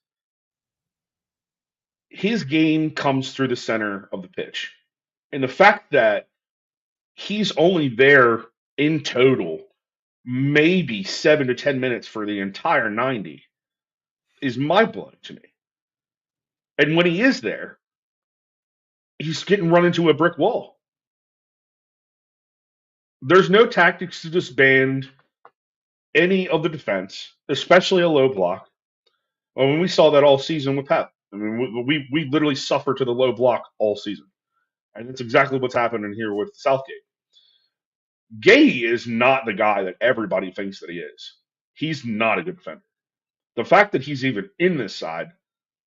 His game comes through the center of the pitch, and the fact that he's only there in total maybe 7 to 10 minutes for the entire 90 is mind blowing to me. And when he is there, he's getting run into a brick wall. There's no tactics to disband any of the defense, especially a low block. I mean, we saw that all season with Pep. I mean, we literally suffered to the low block all season. And that's exactly what's happening here with Southgate. Gay is not the guy that everybody thinks that he is. He's not a good defender. The fact that he's even in this side,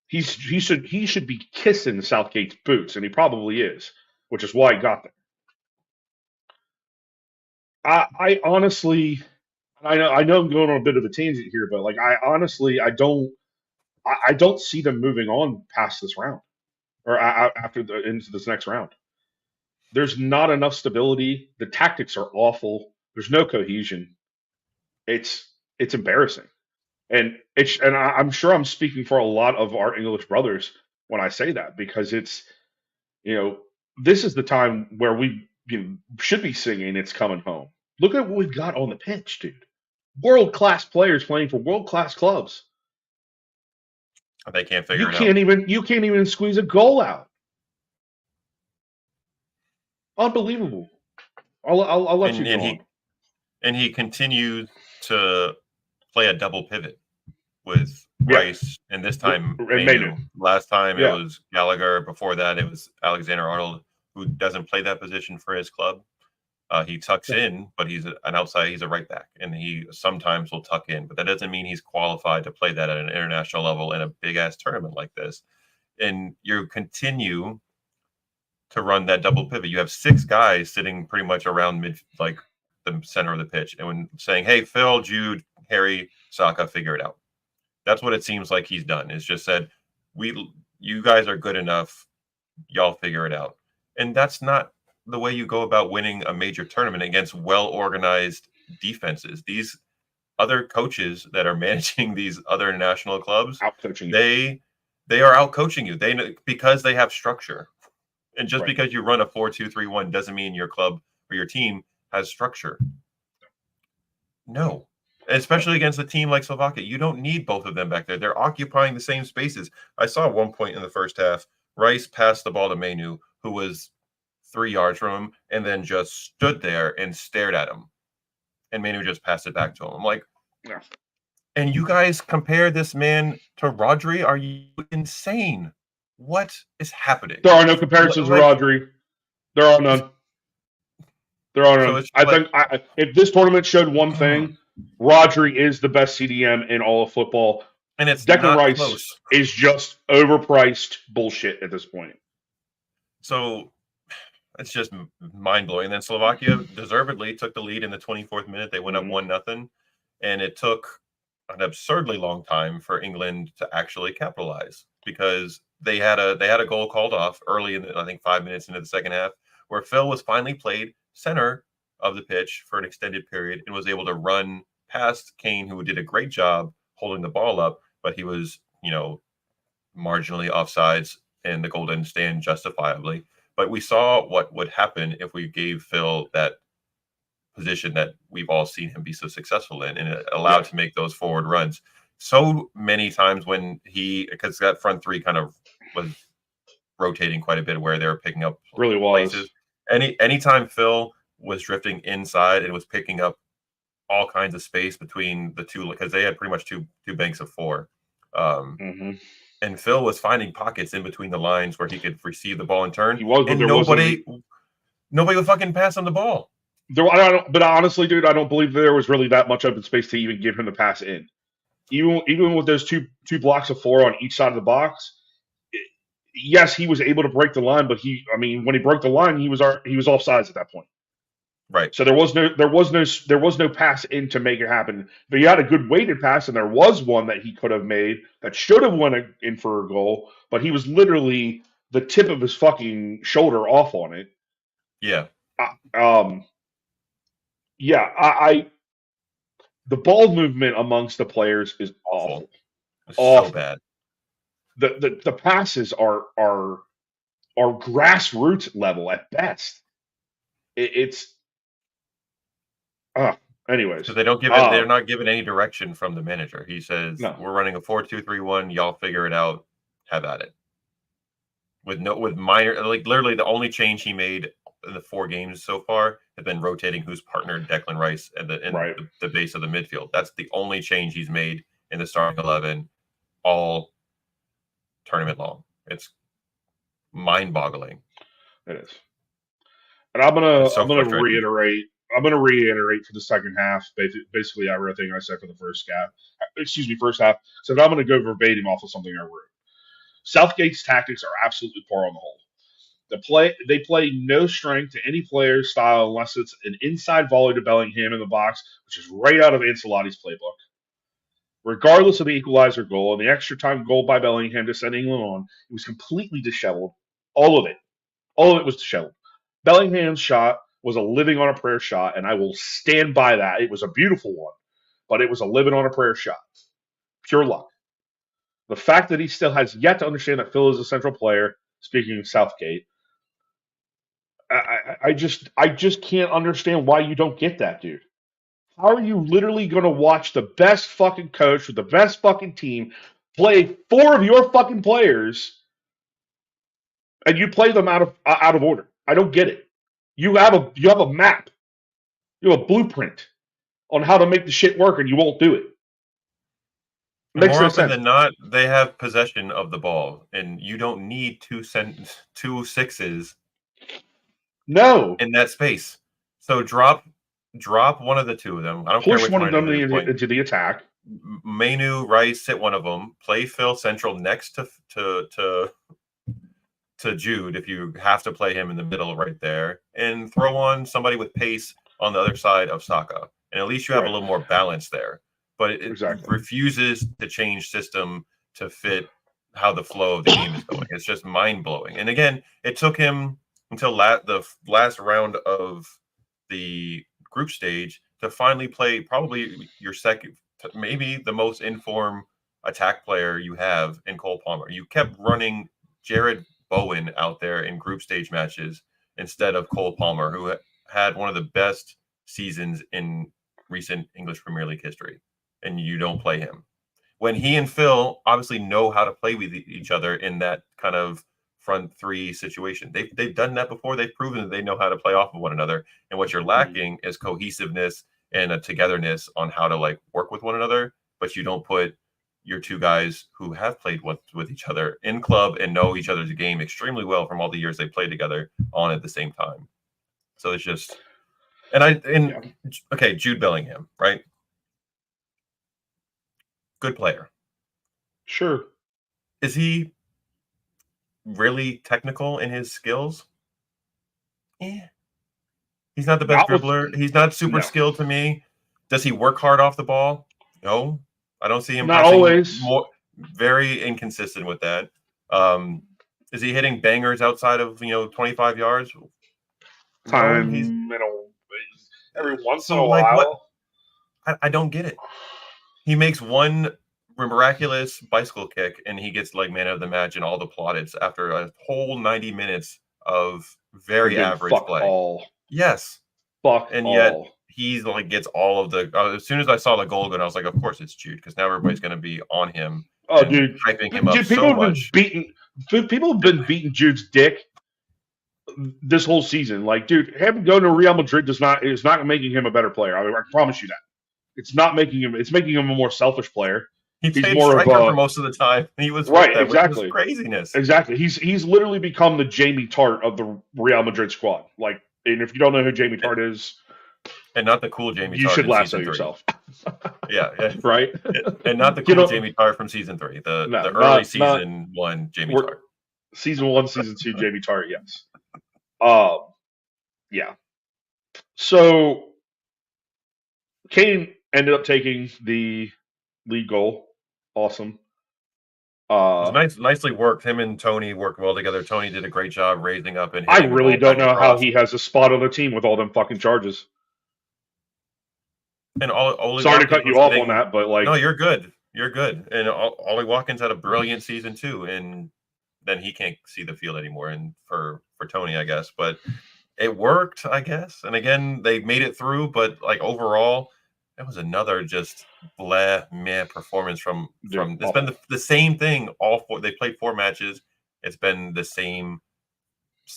he should be kissing Southgate's boots, and he probably is, which is why he got there. I honestly, I know I'm going on a bit of a tangent here, but like I honestly I don't see them moving on past this round or after the into this next round. There's not enough stability. The tactics are awful. There's no cohesion. It's embarrassing, I'm sure I'm speaking for a lot of our English brothers when I say that because it's you know this is the time where we should be singing "It's Coming Home." Look at what we've got on the pitch, dude. World class players playing for world class clubs. They can't You figure it out. can't even squeeze a goal out. Unbelievable. I'll let you And go on. he continued to play a double pivot with Yeah, Rice, and this time and Manu. Manu. Last time it Yeah, was Gallagher. Before that, it was Alexander Arnold, who doesn't play that position for his club. He tucks in, but he's an outside. He's a right back, and he sometimes will tuck in, but that doesn't mean he's qualified to play that at an international level in a big ass tournament like this. And you continue to run that double pivot. You have 6 guys sitting pretty much around like the center of the pitch, and when saying, "Hey, Phil, Jude, Harry, Saka, figure it out." That's what it seems like he's done. Is just said, you guys are good enough. Y'all figure it out." And that's not the way you go about winning a major tournament against well-organized defenses. These other coaches that are managing these other national clubs, out coaching. they are out coaching you. Because they have structure. And just Right. because you run a 4-2-3-1 doesn't mean your club or your team has structure. No. Especially against a team like Slovakia. You don't need both of them back there. They're occupying the same spaces. I saw at one point in the first half, Rice passed the ball to Manu, who was 3 yards from him, and then just stood there and stared at him. And Manu just passed it back to him. I'm like, Yeah. And you guys compare this man to Rodri? Are you insane? What is happening? There are no comparisons with Rodri. There are none. There are none. it's I like- think if this tournament showed one thing, Rodri is the best CDM in all of football. And it's Declan not Rice close. is just overpriced bullshit at this point. So it's just mind-blowing. And then Slovakia deservedly took the lead in the 24th minute. They went up 1-0. And it took an absurdly long time for England to actually capitalize because they had a goal called off early in I think 5 minutes into the second half, where Phil was finally played center of the pitch for an extended period and was able to run past Kane, who did a great job holding the ball up, but he was, marginally offsides and the goal didn't stand justifiably. But we saw what would happen if we gave Phil that position that we've all seen him be so successful in, and it allowed to make those forward runs so many times when because that front three kind of was rotating quite a bit where they were picking up places. Anytime Phil was drifting inside and was picking up all kinds of space between the two, because they had pretty much two banks of 4. And Phil was finding pockets in between the lines where he could receive the ball and turn. He was, but and nobody would fucking pass him the ball. But honestly, dude, I don't believe there was really that much open space to even give him the pass in. Even with those two blocks of 4 on each side of the box, yes, he was able to break the line, but when he broke the line, he was offsides at that point. Right. So there was no pass in to make it happen. But he had a good weighted pass, and there was one that he could have made that should have went in for a goal, but he was literally the tip of his fucking shoulder off on it. Yeah. The ball movement amongst the players is awful. So bad. The passes are grassroots level at best. Anyways, so they're not given any direction from the manager. He says, "We're running a 4-2-3-1. Y'all figure it out. Have at it." With minor, like literally the only change he made in the 4 games so far has been rotating who's partnered Declan Rice at the base of the midfield. That's the only change he's made in the starting 11 all tournament long. It's mind-boggling. It is. And I'm It's so gonna frustrating. reiterate. I'm gonna reiterate for the second half, basically everything I said for the first half. Excuse me, first half. So I'm gonna go verbatim off of something I wrote. Southgate's tactics are absolutely poor on the whole. They play no strength to any player's style unless it's an inside volley to Bellingham in the box, which is right out of Ancelotti's playbook. Regardless of the equalizer goal and the extra time goal by Bellingham to send England on, it was completely disheveled. All of it. All of it was disheveled. Bellingham's shot was a living on a prayer shot, and I will stand by that. It was a beautiful one, but it was a living on a prayer shot. Pure luck. The fact that he still has yet to understand that Phil is a central player, speaking of Southgate, I just can't understand why you don't get that, dude. How are you literally going to watch the best fucking coach with the best fucking team play four of your fucking players and you play them out of order? I don't get it. You have a map. You have a blueprint on how to make the shit work, and you won't do it. And Makes more no often sense. than not, they have possession of the ball, and you don't need two sixes No. in that space. So drop one of the two of them. I don't care Push which one one of it is them at this point. into the attack. Mainu, Rice, hit one of them. Play Phil central next to Jude if you have to play him in the middle right there, and throw on somebody with pace on the other side of Saka, and at least you have a Right. little more balance there. But it Exactly. refuses to change system to fit how the flow of the game is going. It's just mind blowing. And again, it took him until the last round of the group stage to finally play probably your second, maybe the most informed attack player you have in Cole Palmer. You kept running Jared Bowen out there in group stage matches instead of Cole Palmer, who had one of the best seasons in recent English Premier League history, and you don't play him. When he and Phil obviously know how to play with each other in that kind of front three situation. They've done that before. They've proven that they know how to play off of one another. And what you're lacking is cohesiveness and a togetherness on how to like work with one another, but you don't put your two guys who have played with each other in club and know each other's game extremely well from all the years they played together on at the same time. So it's just okay, Jude Bellingham, right? Good player. Sure. Is he really technical in his skills? Yeah. He's not the best dribbler. He's not super skilled to me. Does he work hard off the ball? No. I don't see him not pressing always. More. Very inconsistent with that. Is he hitting bangers outside of 25 yards? No, he's every once in so a like what? while. I don't get it. He makes one miraculous bicycle kick and he gets like man of the match and all the plaudits after a whole 90 minutes of very average play. All. Yes. And yet he's like gets all of the. As soon as I saw the goal gun, I was like, of course it's Jude because now everybody's going to be on him. Oh, dude, hyping him up so much. People have been beating Jude's dick this whole season. Like, dude, him going to Real Madrid is not making him a better player. I promise you that. It's not making him. It's making him a more selfish player. He's more striker for most of the time. He was right, with them, exactly. Which was craziness. Exactly. He's literally become the Jamie Tart of the Real Madrid squad. Like, and if you don't know who Jamie Tart is, and not the cool Jamie Tart, you should lasso yourself. yeah, right. And not the cool Jamie Tart from season 3. The early season 1 Jamie Tart. Season 1, season 2 Jamie Tart. Yes. Yeah. So Kane ended up taking the lead goal. Awesome. It was nicely worked. Him and Tony worked well together. Tony did a great job raising up and I really don't know how he has a spot on the team with all them fucking charges. And sorry to cut you off on that, but like, no, you're good. You're good. And Ollie Watkins had a brilliant season too, and then he can't see the field anymore. And for Tony, I guess, but it worked, I guess. And again, they made it through, but like overall, that was another just meh performance from. It's been the same thing all four. They played 4 matches. It's been the same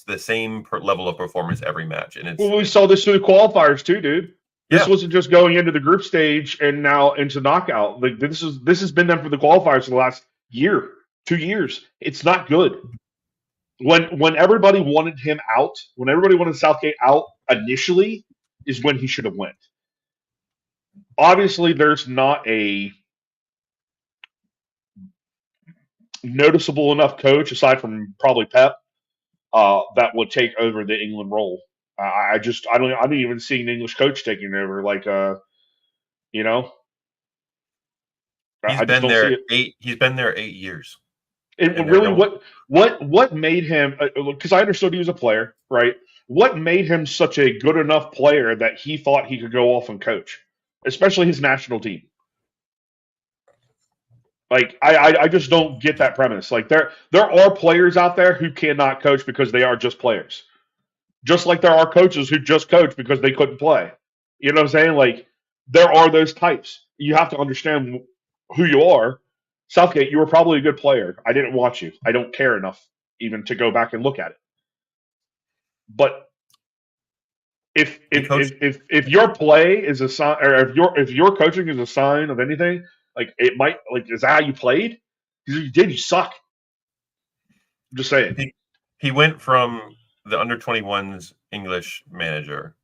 level of performance every match, and we saw this through the qualifiers too, dude. This wasn't just going into the group stage and now into knockout. Like this has been them for the qualifiers for the last year, 2 years. It's not good. when everybody wanted him out, when everybody wanted Southgate out initially, is when he should have went. Obviously, there's not a noticeable enough coach aside from probably Pep that would take over the England role. I don't even see an English coach taking over. Like you know, He's I just been don't see there it. 8. He's been there 8 years, And and they're really, going. what made him? Because I understood he was a player, right? What made him such a good enough player that he thought he could go off and coach, especially his national team? Like I just don't get that premise. Like there are players out there who cannot coach because they are just players. Just like there are coaches who just coach because they couldn't play. You know what I'm saying? Like there are those types. You have to understand who you are. Southgate, you were probably a good player. I didn't watch you. I don't care enough even to go back and look at it. But if He if coached. if if, if your play is a sign, or if your coaching is a sign of anything, like it might, like, is that how you played? Because you did, you suck. I'm just saying. He went from the under 21s English manager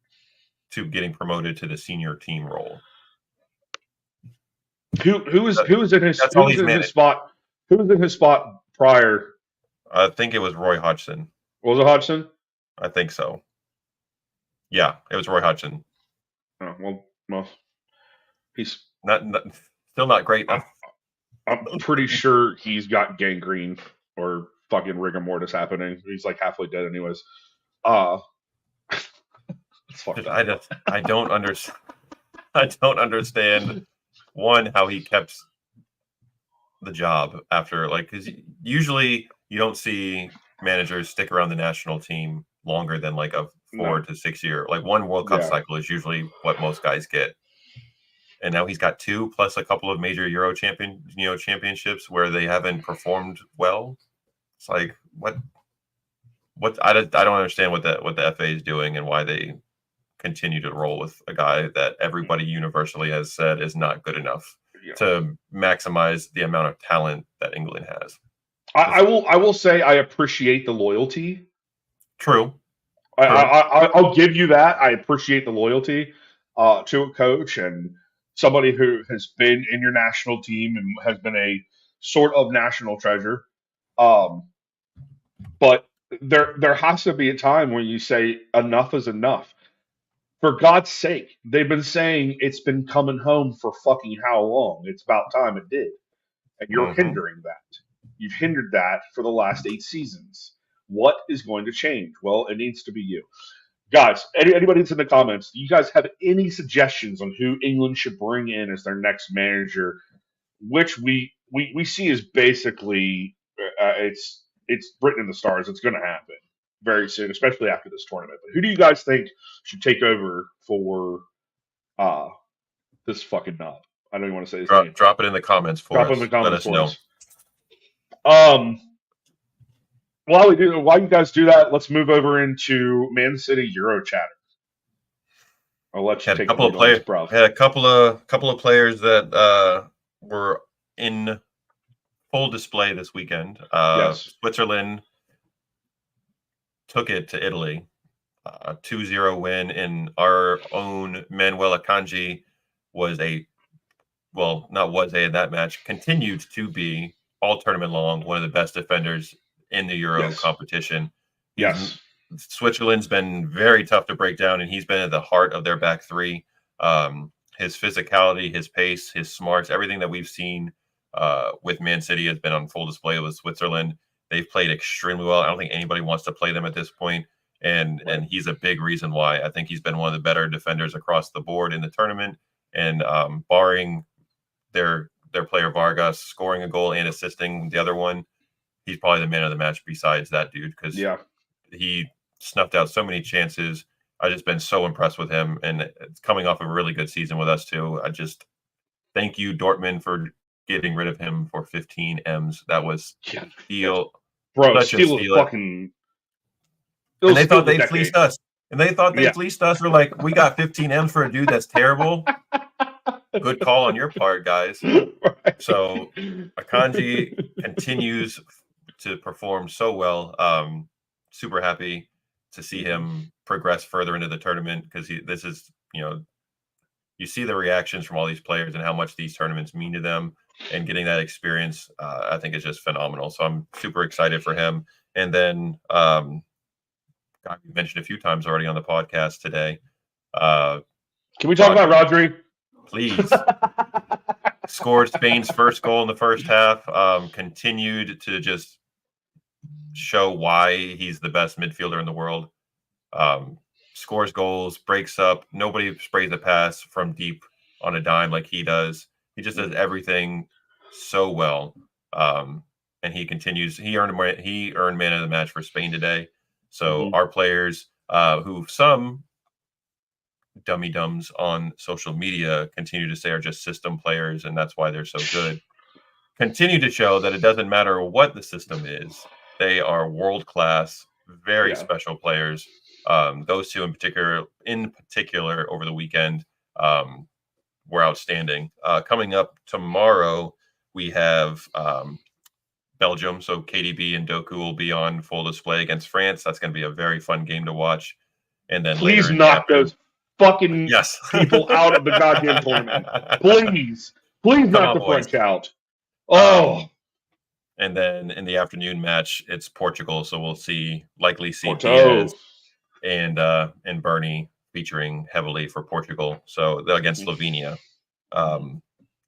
to getting promoted to the senior team role. Who was That, who was in his that's who all was he's in his managed. spot? Who was in his spot prior? I think it was Roy Hodgson. Was it Hodgson? I think so. Yeah, it was Roy Hodgson. Oh, well, he's. Not still not great. I'm pretty sure he's got gangrene or fucking rigor mortis happening. He's like halfway dead, anyways. Uh, it's fucked up. I don't understand. I don't understand one how he kept the job after, like, because usually you don't see managers stick around the national team longer than like a 4 No. to 6 year. Like one World Cup Yeah. cycle is usually what most guys get. And now he's got 2 plus a couple of major Euro championships where they haven't performed well. It's like what I don't understand what the FA is doing and why they continue to roll with a guy that everybody universally has said is not good enough Yeah. to maximize the amount of talent that England has. I will say I appreciate the loyalty. True. I'll give you that. I appreciate the loyalty to a coach and somebody who has been in your national team and has been a sort of national treasure. But there has to be a time when you say enough is enough. For God's sake, they've been saying it's been coming home for fucking how long? It's about time it did. And you're hindering that. You've hindered that for the last 8 seasons. What is going to change? Well, it needs to be you. Guys, anybody that's in the comments, do you guys have any suggestions on who England should bring in as their next manager? Which we see as basically it's written in the stars. It's going to happen very soon, especially after this tournament. But who do you guys think should take over for this fucking knob? I don't even want to say his name. Drop it in the comments for Drop us. it in the comments Let us know. know. While you guys do that, let's move over into Man City Euro chatter. I'll let you Had a take couple the of lead on this, players. bro. Had a couple of players that were in full display this weekend. Yes. Switzerland took it to Italy. 2-0 win, and our own Manuel Akanji in that match, continued to be all tournament long one of the best defenders in the Euro competition. Yes. Switzerland's been very tough to break down, and he's been at the heart of their back three. His physicality, his pace, his smarts, everything that we've seen with Man City has been on full display with Switzerland. They've played extremely well. I don't think anybody wants to play them at this point. And he's a big reason why. I think he's been one of the better defenders across the board in the tournament. And barring their player Vargas scoring a goal and assisting the other one, he's probably the man of the match besides that dude, because he snuffed out so many chances. I've just been so impressed with him, and it's coming off of a really good season with us too. I just thank you, Dortmund, for getting rid of him for 15 M's. That was steal. Bro, steal a fucking... And they thought they fleeced us. We're like, we got 15 M's for a dude that's terrible. Good call on your part, guys. Right. So Akanji continues to perform so well. Super happy to see him progress further into the tournament because this is, you see the reactions from all these players and how much these tournaments mean to them, and getting that experience, I think is just phenomenal. So I'm super excited for him. And then, God, we mentioned a few times already on the podcast today. Can we talk about Rodri? Please. Scored Spain's first goal in the first half. Continued to just show why he's the best midfielder in the world. Scores goals, breaks up. Nobody sprays a pass from deep on a dime like he does. He just does everything so well. And he continues. He earned man of the match for Spain today. So our players, who some dummy dumbs on social media continue to say are just system players, and that's why they're so good, continue to show that it doesn't matter what the system is. They are world class, very special players. Those two in particular over the weekend were outstanding. Coming up tomorrow, we have Belgium. So KDB and Doku will be on full display against France. That's going to be a very fun game to watch. And then please knock those fucking people out of the goddamn tournament. Please knock the French out. Oh. And then in the afternoon match, it's Portugal. So we'll likely see Diaz and Bernie featuring heavily for Portugal. So against Slovenia.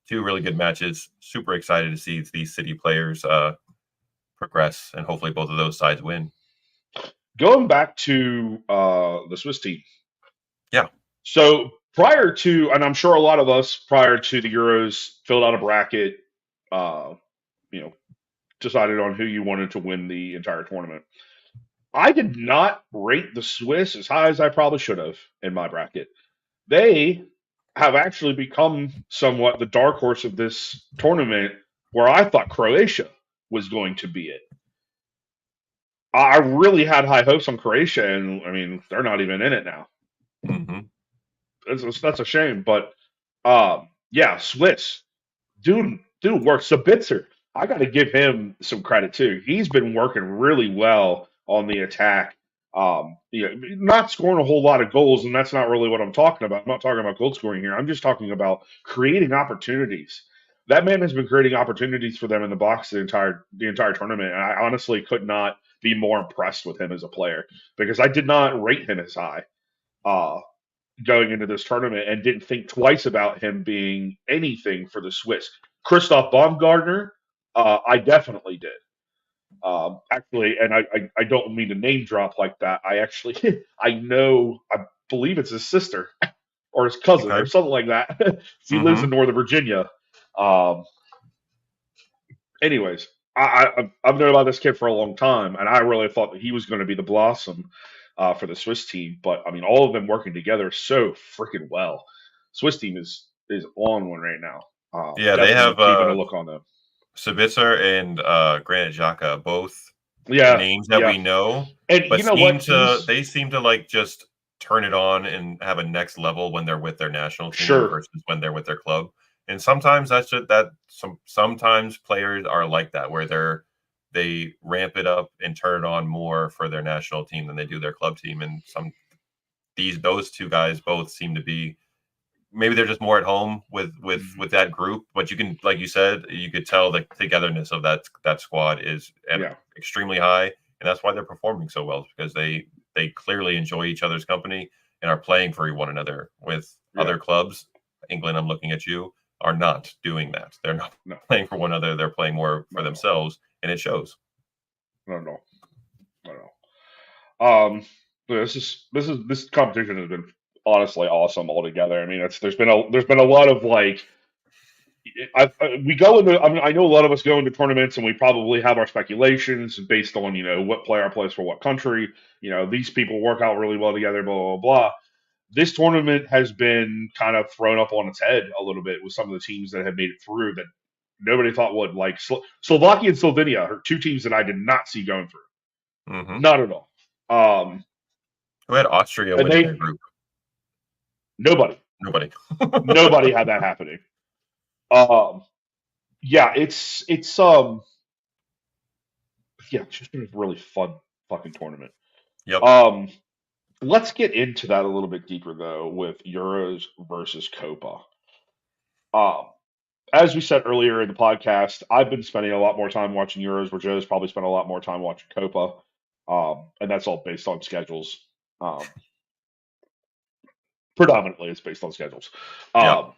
Two really good matches. Super excited to see these city players progress, and hopefully both of those sides win. Going back to the Swiss team. Yeah. So prior to, and I'm sure a lot of us prior to the Euros filled out a bracket, decided on who you wanted to win the entire tournament. I did not rate the Swiss as high as I probably should have in my bracket. They have actually become somewhat the dark horse of this tournament, where I thought Croatia was going to be it. I really had high hopes on Croatia, and I mean, they're not even in it now. That's a shame, but Swiss, dude works. Sabitzer, I got to give him some credit too. He's been working really well on the attack. Not scoring a whole lot of goals, and that's not really what I'm talking about. I'm not talking about goal scoring here. I'm just talking about creating opportunities. That man has been creating opportunities for them in the box the entire tournament, and I honestly could not be more impressed with him as a player, because I did not rate him as high going into this tournament, and didn't think twice about him being anything for the Swiss. Christoph Baumgartner, I definitely did. Actually, and I don't mean to name drop like that. I actually, I believe it's his sister or his cousin or something like that. He lives in Northern Virginia. Anyways, I've known about this kid for a long time, and I really thought that he was going to be the blossom for the Swiss team. But I mean, all of them working together so freaking well. Swiss team is on one right now. They have keeping a look on them. Sabitzer and Granit Xhaka, both names that we know, and but they seem to like just turn it on and have a next level when they're with their national team versus when they're with their club. And sometimes sometimes players are like that, where they ramp it up and turn it on more for their national team than they do their club team. And those two guys both seem to be, maybe they're just more at home with that group, but you can, like you said, you could tell the togetherness of that squad is extremely high, and that's why they're performing so well, because they clearly enjoy each other's company and are playing for one another. With other clubs, England, I'm looking at you, are not doing that. They're not playing for one another. They're playing more for themselves, and it shows. No. This competition has been honestly awesome altogether. I mean, there's been a lot of like, we go into. I mean, I know a lot of us go into tournaments and we probably have our speculations based on what player plays for what country. These people work out really well together. Blah blah blah. This tournament has been kind of thrown up on its head a little bit with some of the teams that have made it through that nobody thought would. Like Slovakia and Slovenia are two teams that I did not see going through. Not at all. Who had Austria win their group? Nobody had that happening. Yeah, it's just been a really fun fucking tournament. Yep. Um, let's get into that a little bit deeper though with Euros versus Copa. Um, as we said earlier in the podcast, I've been spending a lot more time watching Euros, where Joe's probably spent a lot more time watching Copa, and that's all based on schedules. Um, predominantly, it's based on schedules. Yep. Um,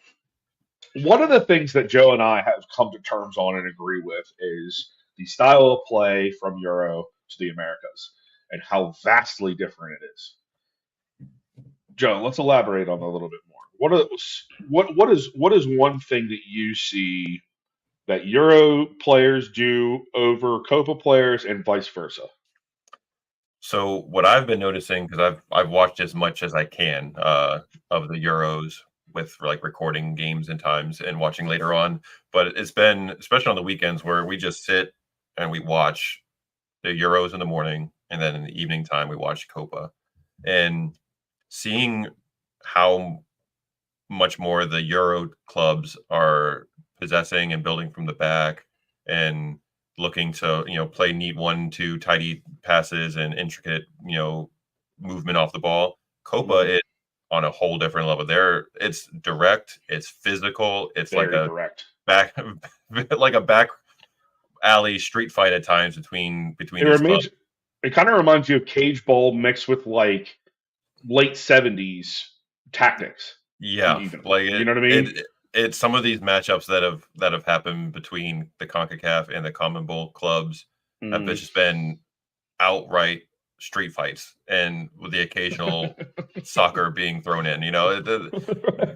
one of the things that Joe and I have come to terms on and agree with is the style of play from Euro to the Americas and how vastly different it is. Joe, let's elaborate on that a little bit more. What is one thing that you see that Euro players do over Copa players and vice versa? So what I've been noticing, because I've watched as much as I can of the Euros with like recording games and times and watching later on, but it's been especially on the weekends where we just sit and we watch the Euros in the morning, and then in the evening time we watch Copa, and seeing how much more the Euro clubs are possessing and building from the back and looking to, play neat 1-2 tidy passes and intricate, movement off the ball. Copa Mhm. is on a whole different level. It's direct, it's physical, it's like Very a direct. back like a back alley street fight at times between It these clubs. reminds. It kind of reminds you of cage ball mixed with like late 70s tactics. Yeah, Even, like you it, know what I mean? it it's some of these matchups that have happened between the CONCACAF and the Common Bowl clubs have Mm. just been outright street fights, and with the occasional soccer being thrown in.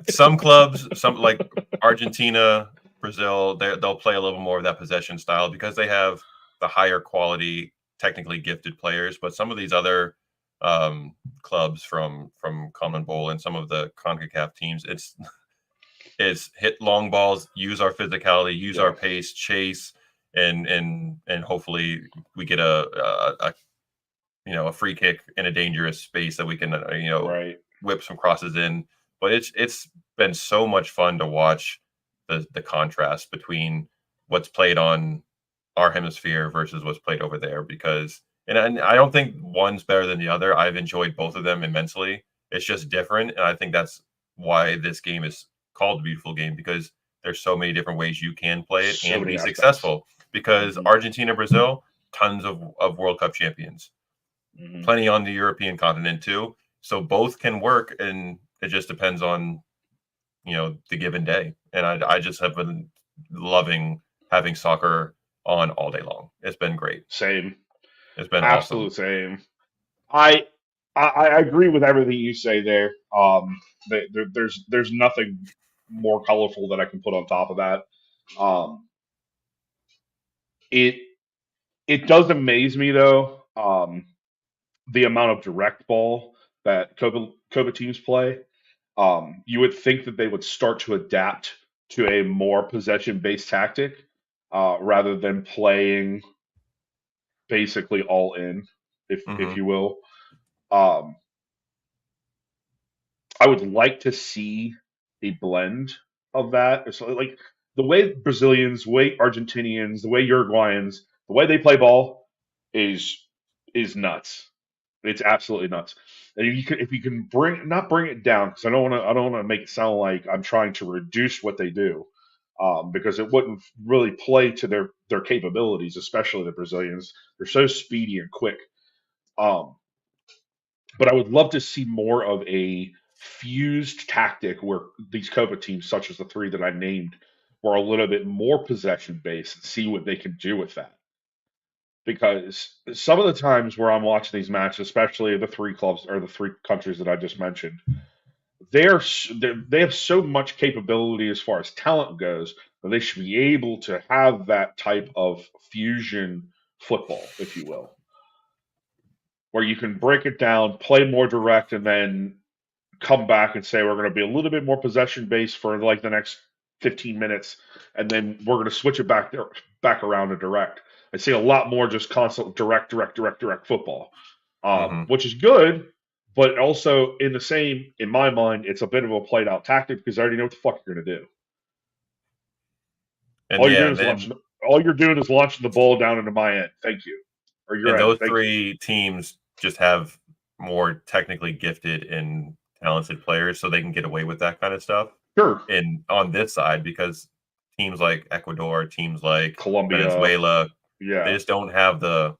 Some clubs, some like Argentina, Brazil, they'll play a little more of that possession style because they have the higher quality, technically gifted players. But some of these other clubs from Common Bowl and some of the CONCACAF teams, it's hit long balls, use our physicality, use our Yeah. pace, chase, and hopefully we get a free kick in a dangerous space that we can Right. whip some crosses in. But it's been so much fun to watch the contrast between what's played on our hemisphere versus what's played over there, because and I don't think one's better than the other. I've enjoyed both of them immensely. It's just different, and I think that's why this game is called the beautiful game, because there's so many different ways you can play it So and many be aspects. successful. Because Hmm. Argentina, Brazil, tons of World Cup champions, Hmm. plenty on the European continent too. So both can work, and it just depends on the given day. And I just have been loving having soccer on all day long. It's been great. Same. It's been awesome. Absolute same. I, I agree with everything you say there. There's nothing more colorful that I can put on top of that. Um, it it does amaze me though, the amount of direct ball that Kobe teams play. You would think that they would start to adapt to a more possession based tactic, rather than playing basically all in, if Hmm. you will. Um, I would like to see a blend of that. So, like the way Brazilians, the way Argentinians, the way Uruguayans, the way they play ball is is nuts. It's absolutely nuts. And if you can not bring it down, because I don't want to make it sound like I'm trying to reduce what they do, because it wouldn't really play to their capabilities, especially the Brazilians. They're so speedy and quick. Um, but I would love to see more of a fused tactic where these Copa teams, such as the three that I named, were a little bit more possession based and see what they can do with that. Because some of the times where I'm watching these matches, especially the three clubs or the three countries that I just mentioned, they have so much capability as far as talent goes that they should be able to have that type of fusion football, if you will, where you can break it down, play more direct, and then come back and say we're going to be a little bit more possession based for like the next 15 minutes, and then we're going to switch it back around to direct. I see a lot more just constant direct football, Hmm. which is good, but also in my mind, it's a bit of a played out tactic because I already know what the fuck you're going to do. And All you're yeah, doing and is then launching. All you're doing is launching the ball down into my end. Thank you. Or your And end. those Thank you. three teams just have more technically gifted and talented players, so they can get away with that kind of stuff. Sure. And on this side, because teams like Ecuador, teams like Colombia. Venezuela, they Yeah. just don't have the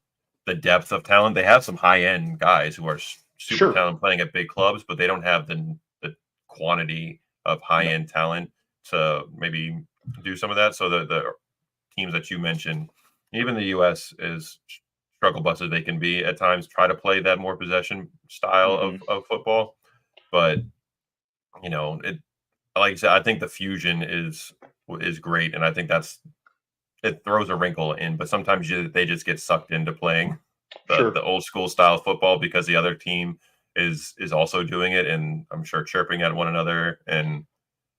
depth of talent. They have some high end guys who are super Sure. talented playing at big clubs, but they don't have the quantity of high No. end talent to maybe do some of that. So the teams that you mentioned, even the U.S. is struggle bus as they can be at times, try to play that more possession style Hmm. of football, but it like I said, I think the fusion is great, and I think it throws a wrinkle in. But sometimes they just get sucked into playing Sure. the old school style football because the other team is also doing it, and I'm sure chirping at one another, and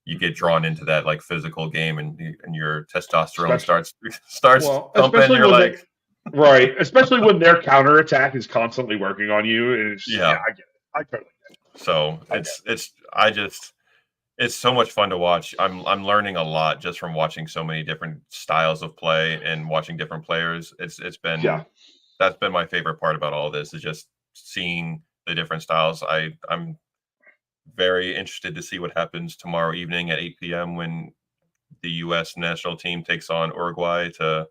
you get drawn into that like physical game, and your testosterone Especially, starts well, pumping. especially You're when they, like, right, especially when their counterattack is constantly working on you. And it's, yeah, yeah. I get it. I totally So get it. it's so much fun to watch. I'm learning a lot just from watching so many different styles of play and watching different players. It's Yeah. been That's been my favorite part about all this is just seeing the different styles. I'm very interested to see what happens tomorrow evening at 8 p.m. when the U.S. national team takes on Uruguay to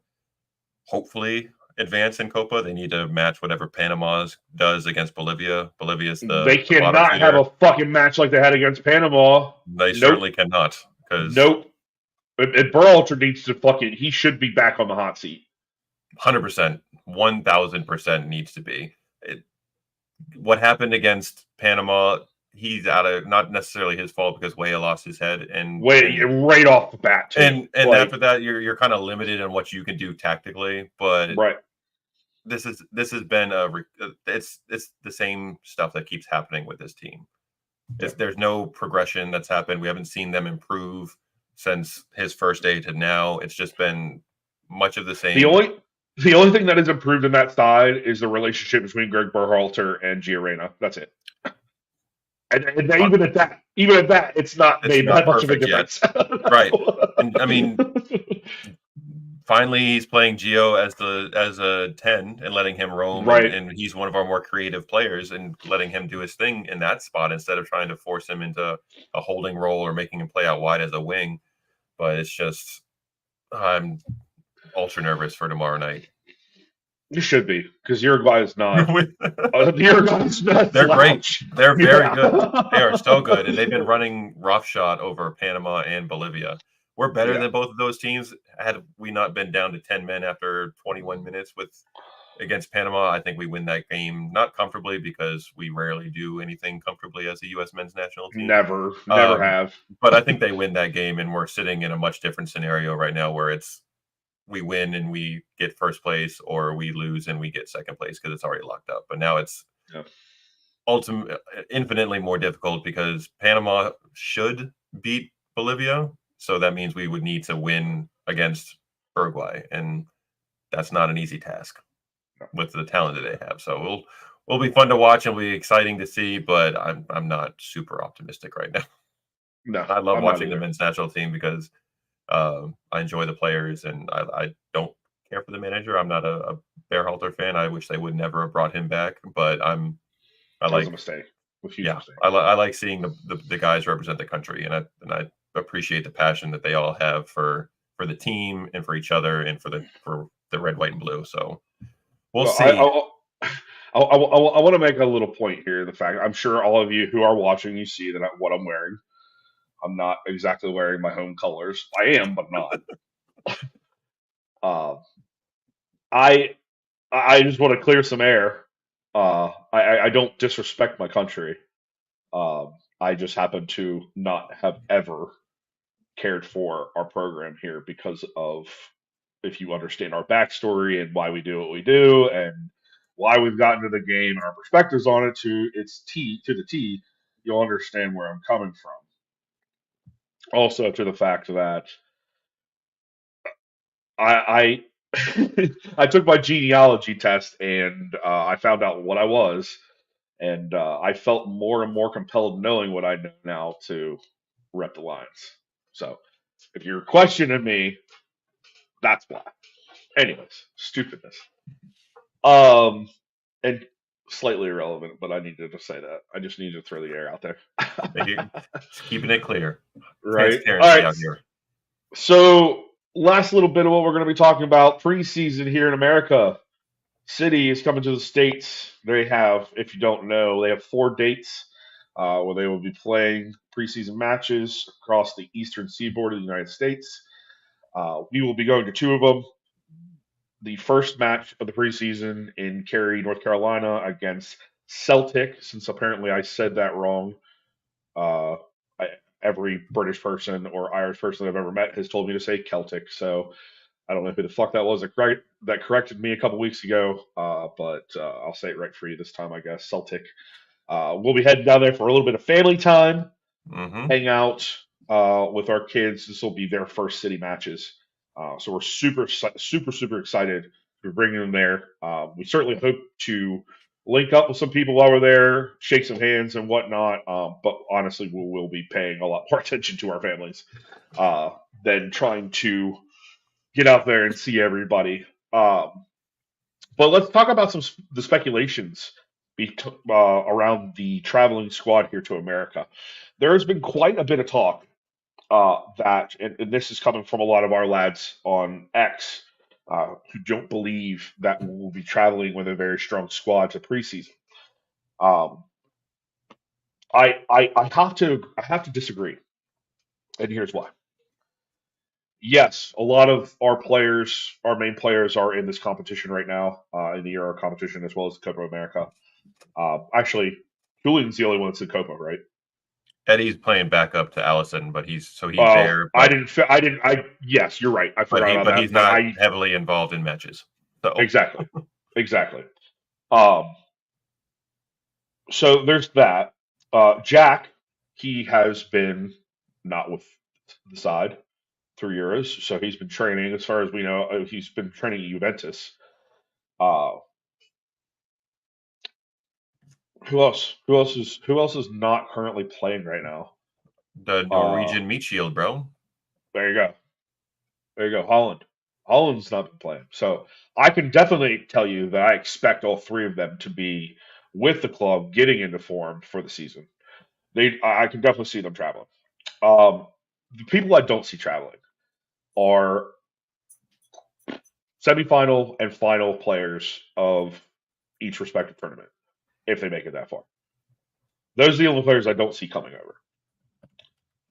hopefully advance in Copa. They need to match whatever Panama does against Bolivia. Bolivia's They the bottom cannot have feeder. a fucking match like they had against Panama. They Nope. certainly cannot because Nope. And Berhalter needs to fucking, he should be back on the hot seat. 100%, 1000% needs to be. What happened against Panama? He's out of not necessarily his fault because Weah lost his head, and Wait, and right off the bat, too. and Like, after that, you're kind of limited in what you can do tactically. But right. this has been it's the same stuff that keeps happening with this team. Yeah. There's no progression that's happened. We haven't seen them improve since his first day to now. It's just been much of the The same. only thing that has improved in that side is the relationship between Greg Berhalter and Giorena. That's it. And even at that, it's not It's made not that much of a perfect yet, difference. right? And I mean, finally he's playing Gio as a 10 and letting him roam, Right. and he's one of our more creative players and letting him do his thing in that spot instead of trying to force him into a holding role or making him play out wide as a wing. But it's just I'm ultra nervous for tomorrow night. You should be, because Uruguay is not. They're Uruguay is not great. slouch. They're very Yeah. good. They are so good, and they've been running roughshod over Panama and Bolivia. We're better Yeah. than both of those teams. Had we not been down to 10 men after 21 minutes against Panama, I think we win that game, not comfortably because we rarely do anything comfortably as a U.S. men's national team. Never have. But I think they win that game, and we're sitting in a much different scenario right now where it's we win and we get first place, or we lose and we get second place because it's already locked up. But now it's infinitely more difficult because Panama should beat Bolivia, so that means we would need to win against Uruguay, and that's not an easy task with the talent that they have. So we'll be fun to watch and will be exciting to see, but I'm not super optimistic right now. No, I love I'm not watching the either. men's national team because I enjoy the players, and I don't care for the manager. I'm not a Berhalter fan. I wish they would never have brought him back, but I That was a like mistake. A huge yeah, mistake. I like seeing the guys represent the country, and I appreciate the passion that they all have for the team and for each other and for the red, white, and blue. So we'll Well, see. I want to make a little point here. The fact I'm sure all of you who are watching, you see that what I'm wearing. I'm not exactly wearing my home colors. I am, but not. Uh, I I just want to clear some air. I don't disrespect my country. I just happen to not have ever cared for our program here because of, if you understand our backstory and why we do what we do and why we've gotten to the game and our perspectives on it to its T to the T, you'll understand where I'm coming from. Also, to the fact that I I took my genealogy test and I found out what I was, and I felt more and more compelled knowing what I know now to rep the Lions. So, if you're questioning me, that's why. Anyways, stupidness. Um, and slightly irrelevant, but I needed to say that. I just needed to throw the air out there. Just keeping it clear. Right. All Transparency right. out here. So, last little bit of what we're going to be talking about preseason here in America. City is coming to the States. They have, if you don't know, they have 4 dates where they will be playing preseason matches across the eastern seaboard of the United States. We will be going to 2 of them. The first match of the preseason in Cary, North Carolina, against Celtic, since apparently I said that wrong. Uh, I, every British person or Irish person I've ever met has told me to say Celtic, so I don't know who the fuck that was that corrected me a couple weeks ago, but I'll say it right for you this time, I guess. Celtic. We'll be heading down there for a little bit of family time, Mm-hmm. hang out with our kids. This will be their first city matches, so we're super excited for bringing them there. We certainly hope to link up with some people while we're there, shake some hands and whatnot. But honestly, we'll be paying a lot more attention to our families than trying to get out there and see everybody. But let's talk about the speculations around the traveling squad here to America. There has been quite a bit of talk and this is coming from a lot of our lads on X who don't believe that we'll be traveling with a very strong squad to preseason. Um, I have to disagree, and here's why. Yes, a lot of our players, our main players, are in this competition right now, in the Euro competition as well as the Copa America. Actually, Julian's the only one that's in Copa, right? Eddie's playing backup to Allison, but he's there, I didn't. I didn't. Yes, you're right. I forgot about but that. he's not heavily involved in matches. So Exactly. Um, so there's that. Jack, he has been not with the side through Euros, so he's been training. As far as we know, he's been training at Juventus. Uh, who else? Who else is not currently playing right now? the Uh, Norwegian meat shield, bro. there you go. There you go. Holland. Holland's not been playing. So I can definitely tell you that I expect all 3 of them to be with the club, getting into form for the season. I can definitely see them traveling. Um, the people I don't see traveling are semifinal and final players of each respective tournament, if they make it that far. Those are the only players I don't see coming over.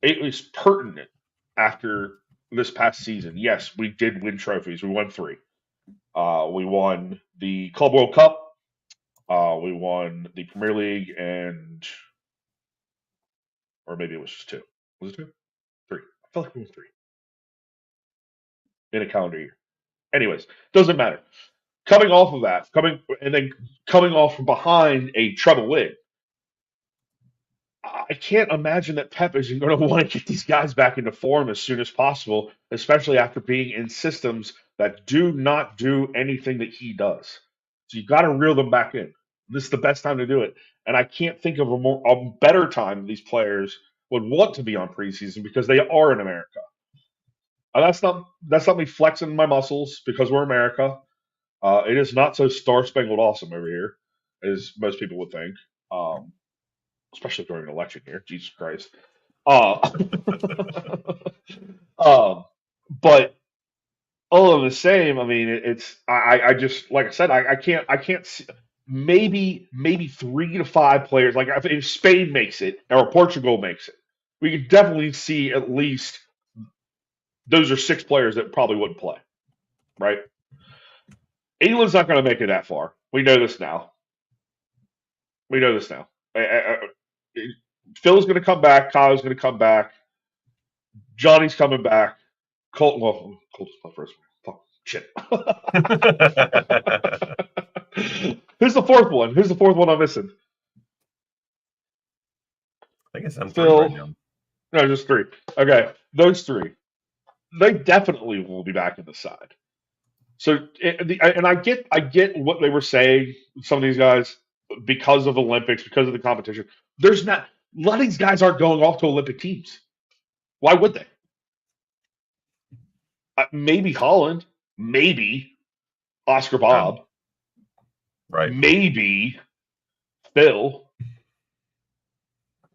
It was pertinent after this past season. Yes, we did win trophies. We won 3. We won the Club World Cup. We won the Premier League, or maybe it was just 2. Was it 2? 3. I feel like we won 3 in a calendar year. Anyways, doesn't matter. Coming off of that, coming off from behind a treble win, I can't imagine that Pep isn't going to want to get these guys back into form as soon as possible, especially after being in systems that do not do anything that he does. So you got to reel them back in. This is the best time to do it, and I can't think of a better time these players would want to be on preseason because they are in America. That's not me flexing my muscles because we're America. It is not so star spangled awesome over here as most people would think. Um, Especially during an election year. Jesus Christ. Uh, um, but all of the same, I mean, it's I just like I said, I can't see, maybe 3 to 5 players. Like if Spain makes it or Portugal makes it, we could definitely see at least those are 6 players that probably wouldn't play, right? England's not going to make it that far. We know this now. We know this now. Phil's going to come back. Kyle's going to come back. Johnny's coming back. Colt's my first one. Fuck, shit. Who's the 4th one? Who's the 4th one I'm missing? I guess I'm 3 right Phil. now. No, just 3. Okay, those 3. They definitely will be back in the side. So, and I get what they were saying. Some of these guys, because of Olympics, because of the competition, there's not. A lot of these guys aren't going off to Olympic teams. Why would they? Maybe Holland, maybe Oscar Um, Bob. Right. maybe Phil.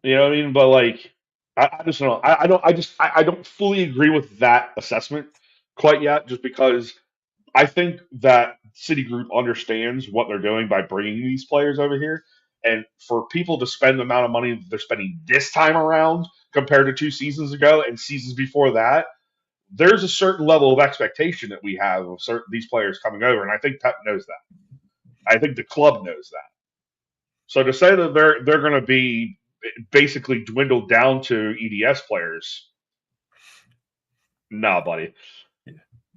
You know what I mean? But like, I just don't know. I don't fully agree with that assessment quite yet, just because I think that Citigroup understands what they're doing by bringing these players over here, and for people to spend the amount of money that they're spending this time around compared to 2 seasons ago and seasons before that, there's a certain level of expectation that we have of certain these players coming over, and I think Pep knows that. I think the club knows that. So to say that they're going to be basically dwindled down to EDS players, nah, buddy,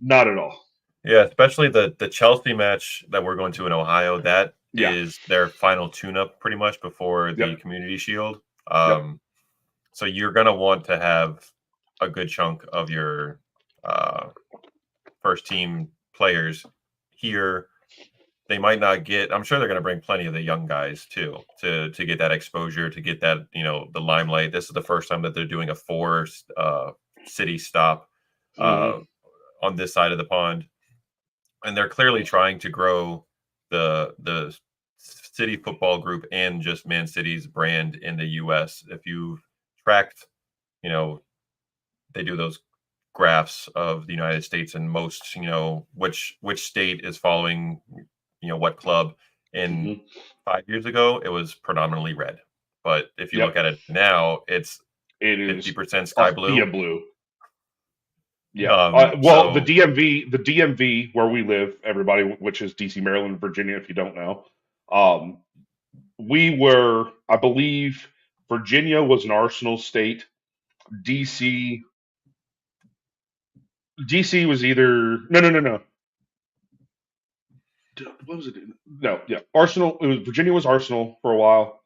not at all. Yeah, especially the Chelsea match that we're going to in Ohio. That Yeah. is their final tune-up pretty much before the Yep. Community Shield. Yep. So you're going to want to have a good chunk of your first team players here. They might not get. I'm sure they're going to bring plenty of the young guys too to get that exposure, to get that the limelight. This is the first time that they're doing a 4 city stop Mm-hmm. on this side of the pond, and they're clearly trying to grow the City Football Group and just Man City's brand in the U.S. If you've tracked, they do those graphs of the United States and most, which state is following, what club. And Mm-hmm. 5 years ago, it was predominantly red. But if you look Yep. at it now, it's It is 50% a sky blue. Thea blue. Yeah. Well, So the DMV where we live, everybody, which is DC, Maryland, Virginia, if you don't know, we were, I believe, Virginia was an Arsenal state. DC, DC was either no. What was it? No, yeah, Arsenal. It was Virginia was Arsenal for a while,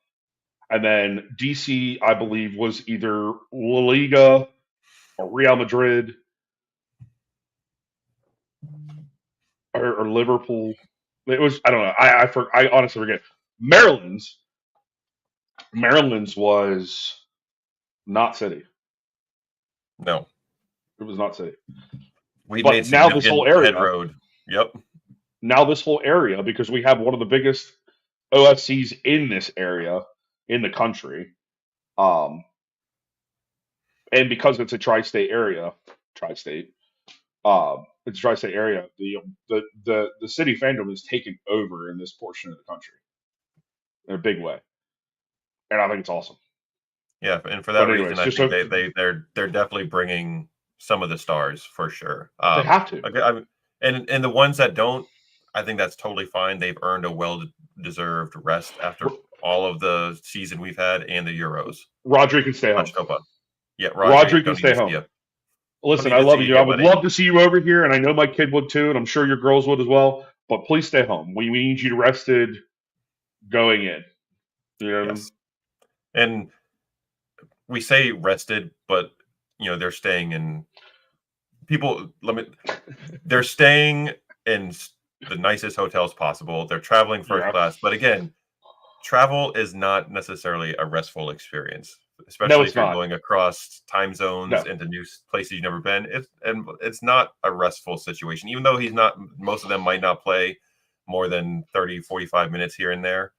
and then DC, I believe, was either La Liga or Real Madrid or Liverpool. It was I don't know. I honestly forget. Maryland's Maryland's was not City. no, It was not City. we made But now this significant whole area, headroad. Yep. because we have one of the biggest OFCs in this area in the country, um, and because it's a tri-state area, tri-state, it's a tri-state area. The city fandom is taken over in this portion of the country in a big way, and I think it's awesome. Yeah, and for But that reason, anyways, I just think so they're definitely bringing some of the stars for sure. they have to. Okay, and the ones that don't, I think that's totally fine. They've earned a well-deserved rest after all of the season we've had and the Euros. Rodri can stay home. Copa. Yeah, Rodri Rodri, can don't need stay to see home. you. Listen, Don't I need to love see you. you, I would buddy. love to see you over here, and I know my kid would too, and I'm sure your girls would as well. But please stay home. We need you rested going in. You know what I mean? Yes, and we say rested, but they're staying in. They're staying in the nicest hotels possible. They're traveling first Yeah. class, but again, travel is not necessarily a restful experience, No, especially it's if you're not. going across time zones No. into new places you've never been. It's not a restful situation, even though most of them might not play more than 30, 45 minutes here and there.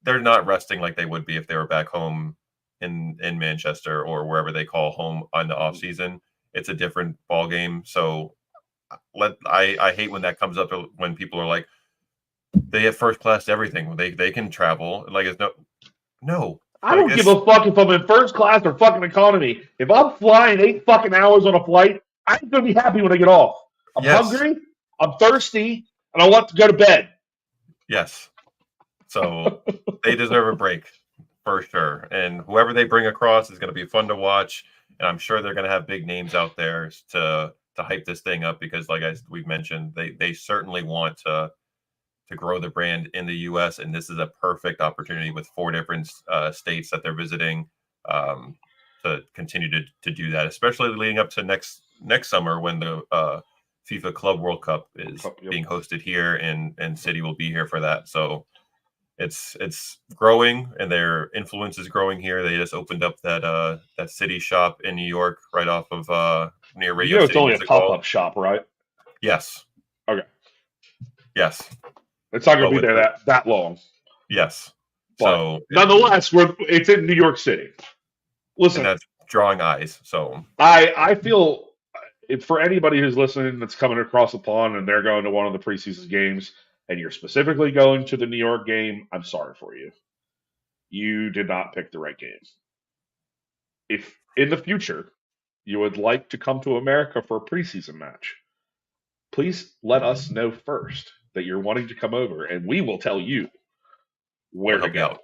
They're not resting like they would be if they were back home in Manchester or wherever they call home on the off season. It's a different ball game. So I hate when that comes up, when people are like, they have first class everything. They can travel. Like, it's no. I Like, don't give a fuck if I'm in first class or fucking economy. If I'm flying 8 fucking hours on a flight, I'm gonna be happy when I get off. I'm yes, hungry, I'm thirsty, and I want to go to bed. yes. So they deserve a break for sure. And whoever they bring across is going to be fun to watch. And I'm sure they're going to have big names out there to hype this thing up, because, like we've mentioned, they certainly want to grow the brand in the U.S. And this is a perfect opportunity with 4 different states that they're visiting, to continue to do that, especially leading up to next summer when the FIFA Club World Cup is being hosted here, and City will be here for that. So it's growing, and their influence is growing here. They just opened up that City shop in New York, right off of near Radio It's City only a Music Hall. pop-up shop, right? Yes. Okay. Yes. It's not going but to be with there the, that long. yes. But So nonetheless, it's in New York City. and Listen, that's drawing eyes. So I feel for anybody who's listening that's coming across the pond and they're going to one of the preseason games, and you're specifically going to the New York game, I'm sorry for you. You did not pick the right game. If in the future you would like to come to America for a preseason match, please let us know first that you're wanting to come over, and we will tell you we'll where to help you go. out.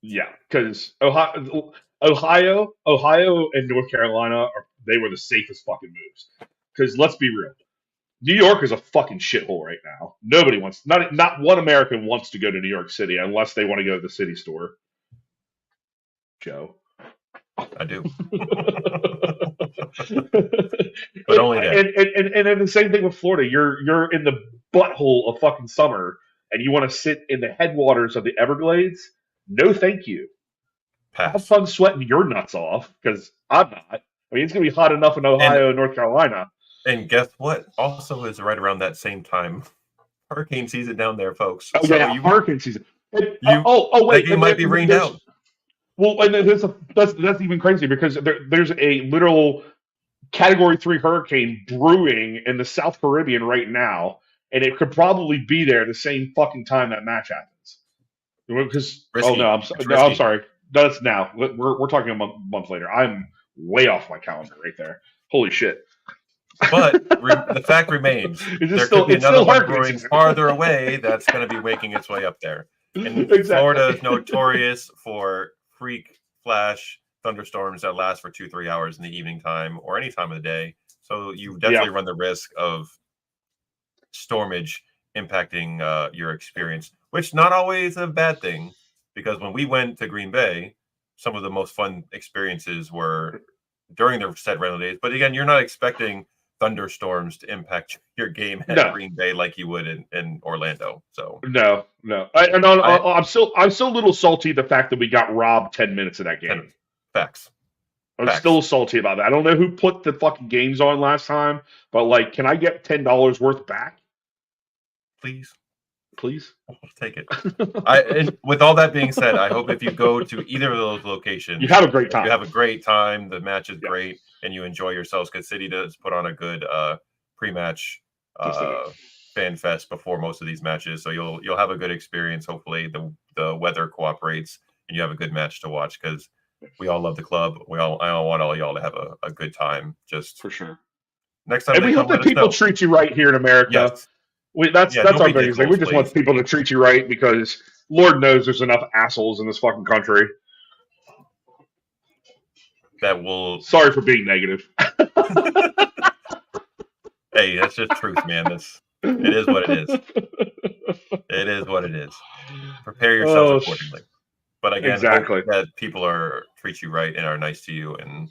Yeah, because Ohio, and North Carolina they were the safest fucking moves. Because let's be real, New York is a fucking shithole right now. Nobody wants, not one American wants to go to New York City unless they want to go to the city store. Joe. I do. But only there. And then the same thing with Florida. You're in the butthole of fucking summer, and you want to sit in the headwaters of the Everglades? No, thank you. Have Pass. fun sweating your nuts off, because I'm not. I mean, it's gonna be hot enough in Ohio and North Carolina. And guess what? Also, is right around that same time, hurricane season down there, folks. Oh So yeah, hurricane season. And, you wait, you might be rained out. Well, and that's even crazy because there's a literal Category 3 hurricane brewing in the South Caribbean right now, and it could probably be there the same fucking time that match happens. Because I'm sorry, that's now. We're talking a month later. I'm way off my calendar right there. Holy shit! But the fact remains, there could be another one brewing farther away that's going to be making its way up there. And Florida is notorious for freak flash thunderstorms that last for 2-3 hours in the evening time or any time of the day. So you definitely run the risk of stormage impacting your experience, which not always a bad thing, because when we went to Green Bay, some of the most fun experiences were during the set rental days. But again, you're not expecting thunderstorms to impact your game at Green Bay like you would in Orlando. So no. I'm still a little salty the fact that we got robbed 10 minutes of that game. Facts. I'm still salty about that. I don't know who put the fucking games on last time, but like, can I get $10 worth back? Please. I'll take it. And with all that being said, I hope if you go to either of those locations, you have a great time. You have a great time. The match is great, and you enjoy yourselves because City does put on a good pre-match fan fest before most of these matches. So you'll have a good experience. Hopefully, the weather cooperates, and you have a good match to watch because we all love the club. I all want all y'all to have a good time. Just for sure. Next time, and we hope that people treat you right here in America. Yes. That's our biggest thing. We just want people to treat you right because Lord knows there's enough assholes in this fucking country. That will. Sorry for being negative. Hey, that's just truth, man. It is what it is. It is what it is. Prepare yourself accordingly. But again, hope that people treat you right and are nice to you, and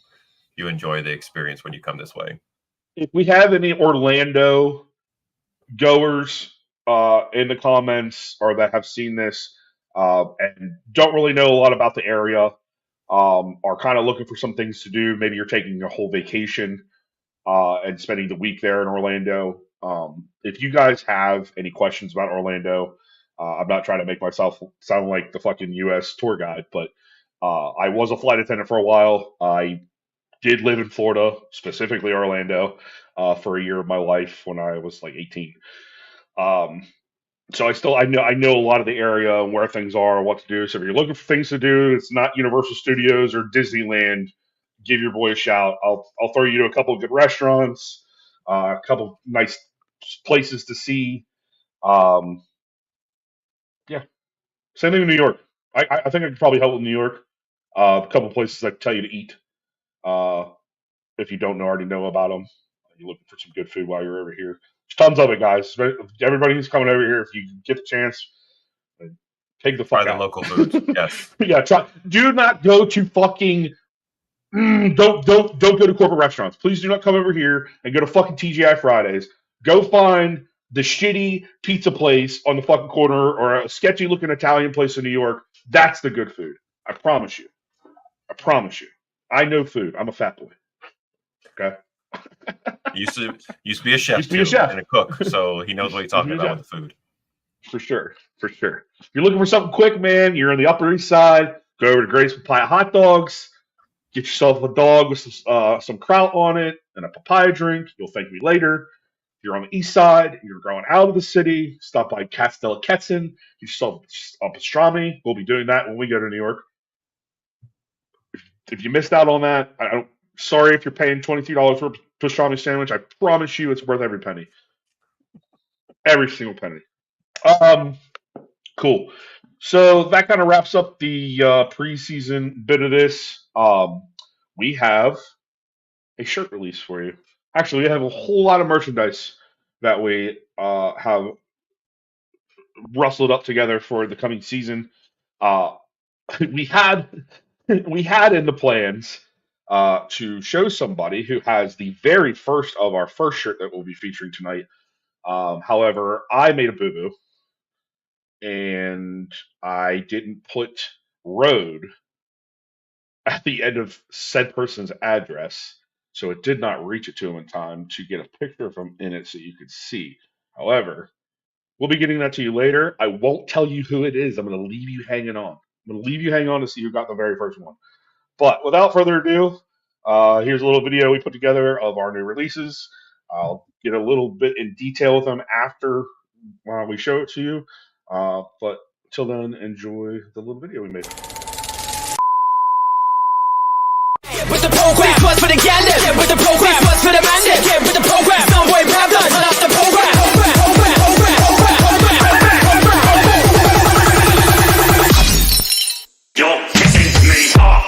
you enjoy the experience when you come this way. If we have any Orlando goers in the comments or that have seen this and don't really know a lot about the area, are kind of looking for some things to do. Maybe you're taking a whole vacation and spending the week there in Orlando. If you guys have any questions about Orlando, I'm not trying to make myself sound like the fucking U.S. tour guide, but I was a flight attendant for a while. I did live in Florida, specifically Orlando, for a year of my life when I was like 18. So I know a lot of the area and where things are and what to do. So if you're looking for things to do, it's not Universal Studios or Disneyland, give your boy a shout. I'll throw you to a couple of good restaurants, a couple of nice places to see. Yeah, same thing in New York. I think I could probably help with New York. A couple of places I can tell you to eat. If you don't already know about them, you're looking for some good food while you're over here. There's tons of it, guys. Everybody who's coming over here, if you get the chance, take the fuck out. Try the local foods. Yes. Yeah. Do not go to fucking. Don't go to corporate restaurants. Please do not come over here and go to fucking TGI Fridays. Go find the shitty pizza place on the fucking corner or a sketchy looking Italian place in New York. That's the good food. I promise you. I know food. I'm a fat boy. Okay. Used to be a chef and a cook, so he knows what he's talking about with the food. For sure. For sure. If you're looking for something quick, man, you're on the Upper East Side, go over to Grace Papaya Hot Dogs, get yourself a dog with some kraut on it and a papaya drink. You'll thank me later. If you're on the East Side, you're going out of the city, stop by Castellketson, get yourself a pastrami. We'll be doing that when we go to New York. If you missed out on that, I don't. Sorry if you're paying $23 for a pastrami sandwich. I promise you, it's worth every penny, every single penny. Um, cool. So that kind of wraps up the preseason bit of this. We have a shirt release for you. Actually, we have a whole lot of merchandise that we have rustled up together for the coming season. Uh, we had we had in the plans to show somebody who has the very first of our first shirt that we'll be featuring tonight. However, I made a boo boo and I didn't put road at the end of said person's address, so it did not reach it to him in time to get a picture of him in it so you could see. However, we'll be getting that to you later. I won't tell you who it is. I'm going to leave you hanging on. I'm going to leave you hanging on to see who got the very first one. But without further ado, here's a little video we put together of our new releases. I'll get a little bit in detail with them after we show it to you. But till then, enjoy the little video we made. With the program, was for the gander. With the program, was for the man. With the program, some boy proud done. Turn off the program. You're pissing me off.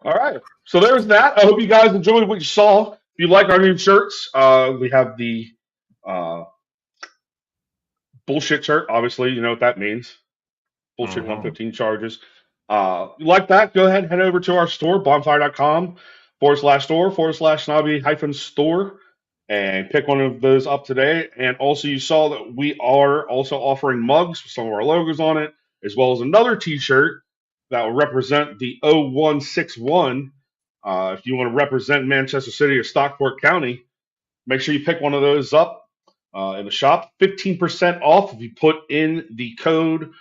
All right. So there's that. I hope you guys enjoyed what you saw. If you like our new shirts, we have the bullshit shirt. Obviously, you know what that means. Bullshit 115 charges. You like that? Go ahead and head over to our store, bonfire.com/store/snobby-store, and pick one of those up today. And also, you saw that we are also offering mugs with some of our logos on it, as well as another T-shirt that will represent the 0161. If you want to represent Manchester City or Stockport County, make sure you pick one of those up in the shop. 15% off if you put in the code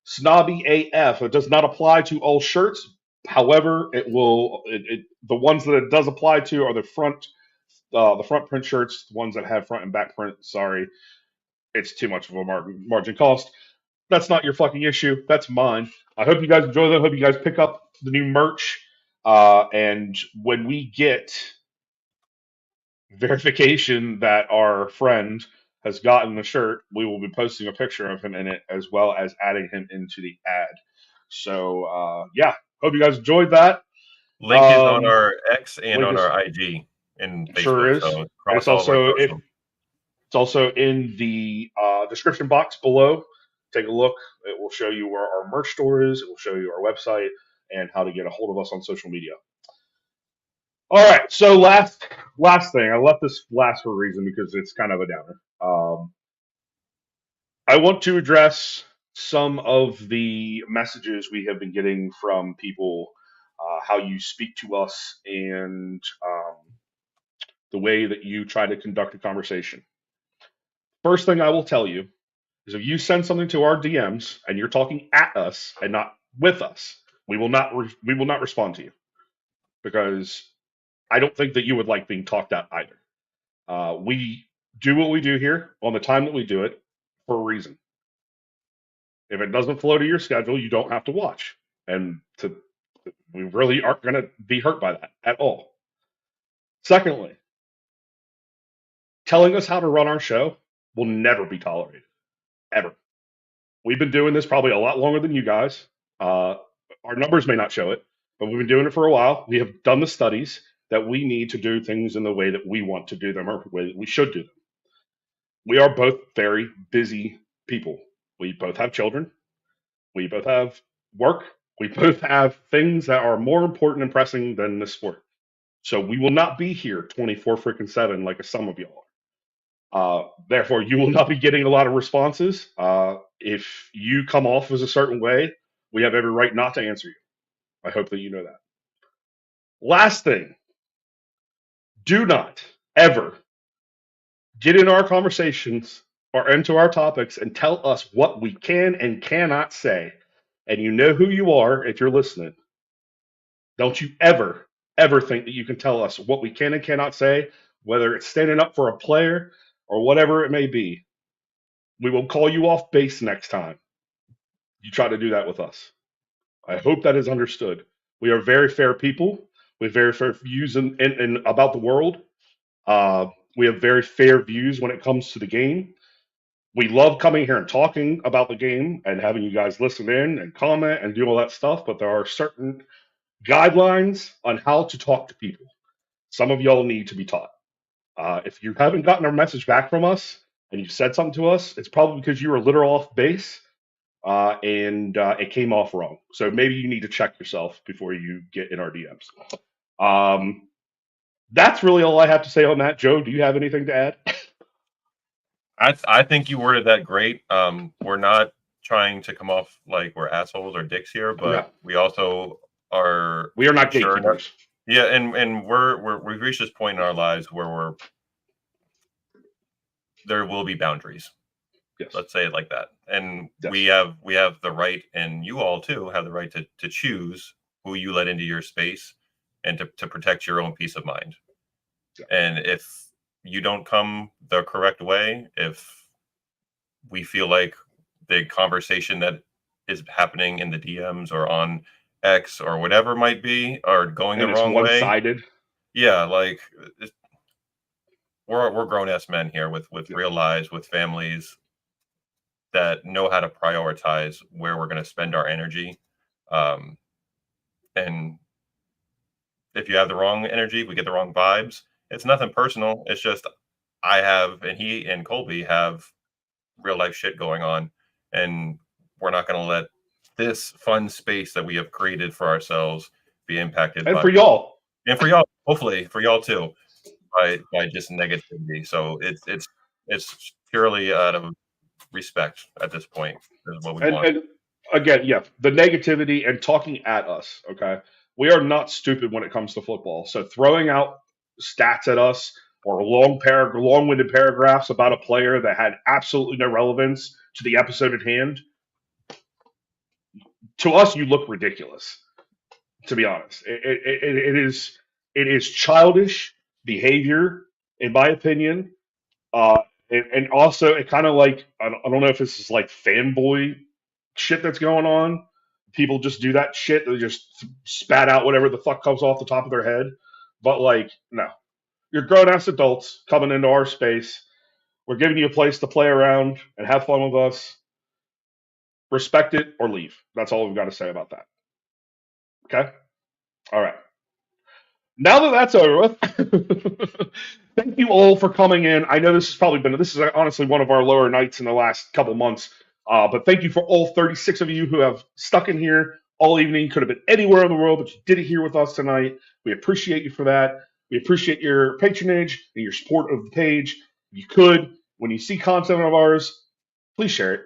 SnobbyAF. It does not apply to all shirts. However, it will. The ones that it does apply to are the front print shirts, the ones that have front and back print. Sorry, it's too much of a margin cost. That's not your fucking issue. That's mine. I hope you guys enjoy that. I hope you guys pick up the new merch. And when we get verification that our friend has gotten the shirt, we will be posting a picture of him in it as well as adding him into the ad. So, yeah, hope you guys enjoyed that. Link is on our X and on our IG and Facebook. Sure is. So it's also in the description box below. Take a look. It will show you where our merch store is. It will show you our website and how to get a hold of us on social media. All right. So last thing. I left this last for a reason because it's kind of a downer. I want to address some of the messages we have been getting from people, how you speak to us, and the way that you try to conduct a conversation. First thing I will tell you is if you send something to our DMs and you're talking at us and not with us, we will not respond to you because I don't think that you would like being talked at either. We do what we do here on the time that we do it for a reason. If it doesn't flow to your schedule, you don't have to watch. And we really aren't going to be hurt by that at all. Secondly, telling us how to run our show will never be tolerated. Ever. We've been doing this probably a lot longer than you guys. Our numbers may not show it, but we've been doing it for a while. We have done the studies that we need to do things in the way that we want to do them or the way that we should do them. We are both very busy people. We both have children. We both have work. We both have things that are more important and pressing than this sport. So we will not be here 24 freaking 7 like some of y'all are. Therefore, you will not be getting a lot of responses. If you come off as a certain way, we have every right not to answer you. I hope that you know that. Last thing, do not ever get in our conversations or into our topics and tell us what we can and cannot say. And you know who you are if you're listening. Don't you ever, ever think that you can tell us what we can and cannot say, whether it's standing up for a player or whatever it may be. We will call you off base next time you try to do that with us. I hope that is understood. We are very fair people. We have very fair views in about the world. We have very fair views when it comes to the game. We love coming here and talking about the game and having you guys listen in and comment and do all that stuff, but there are certain guidelines on how to talk to people. Some of y'all need to be taught. If you haven't gotten a message back from us and you said something to us, it's probably because you were a little off base and it came off wrong. So maybe you need to check yourself before you get in our DMs. That's really all I have to say on that. Joe, do you have anything to add? I think you worded that great. We're not trying to come off like we're assholes or dicks here, but Yeah. we also are. We are not sure gatekeepers. Yeah, and we've reached this point in our lives where there will be boundaries. Yes. Let's say it like that. And Yes. we have the right, and you all too have the right to choose who you let into your space and to protect your own peace of mind. Yeah. And if you don't come the correct way, if we feel like the conversation that is happening in the DMs or on X or whatever might be are going And the it's wrong way, one-sided. yeah, like we're grown-ass men here with Yeah. real lives, with families that know how to prioritize where we're going to spend our energy. And if you have the wrong energy, we get the wrong vibes. It's nothing personal. It's just I have, and he and Colby have real life shit going on, and we're not going to let this fun space that we have created for ourselves be impacted And by, for y'all. and for y'all, hopefully for y'all too, by just negativity. So it's purely out of respect at this point is what we want. And again, yeah, the negativity and talking at us, okay? We are not stupid when it comes to football. So throwing out stats at us or long-winded paragraphs about a player that had absolutely no relevance to the episode at hand, to us, you look ridiculous, to be honest. It is childish behavior, in my opinion. And also, it kind of like, I don't know if this is like fanboy shit that's going on. People just do that shit. They just spat out whatever the fuck comes off the top of their head. But like, no. You're grown-ass adults coming into our space. We're giving you a place to play around and have fun with us. Respect it or leave. That's all we've got to say about that. Okay? All right. Now that that's over with, thank you all for coming in. I know this is honestly one of our lower nights in the last couple months. But thank you for all 36 of you who have stuck in here all evening. Could have been anywhere in the world, but you did it here with us tonight. We appreciate you for that. We appreciate your patronage and your support of the page. If you could, when you see content of ours, please share it.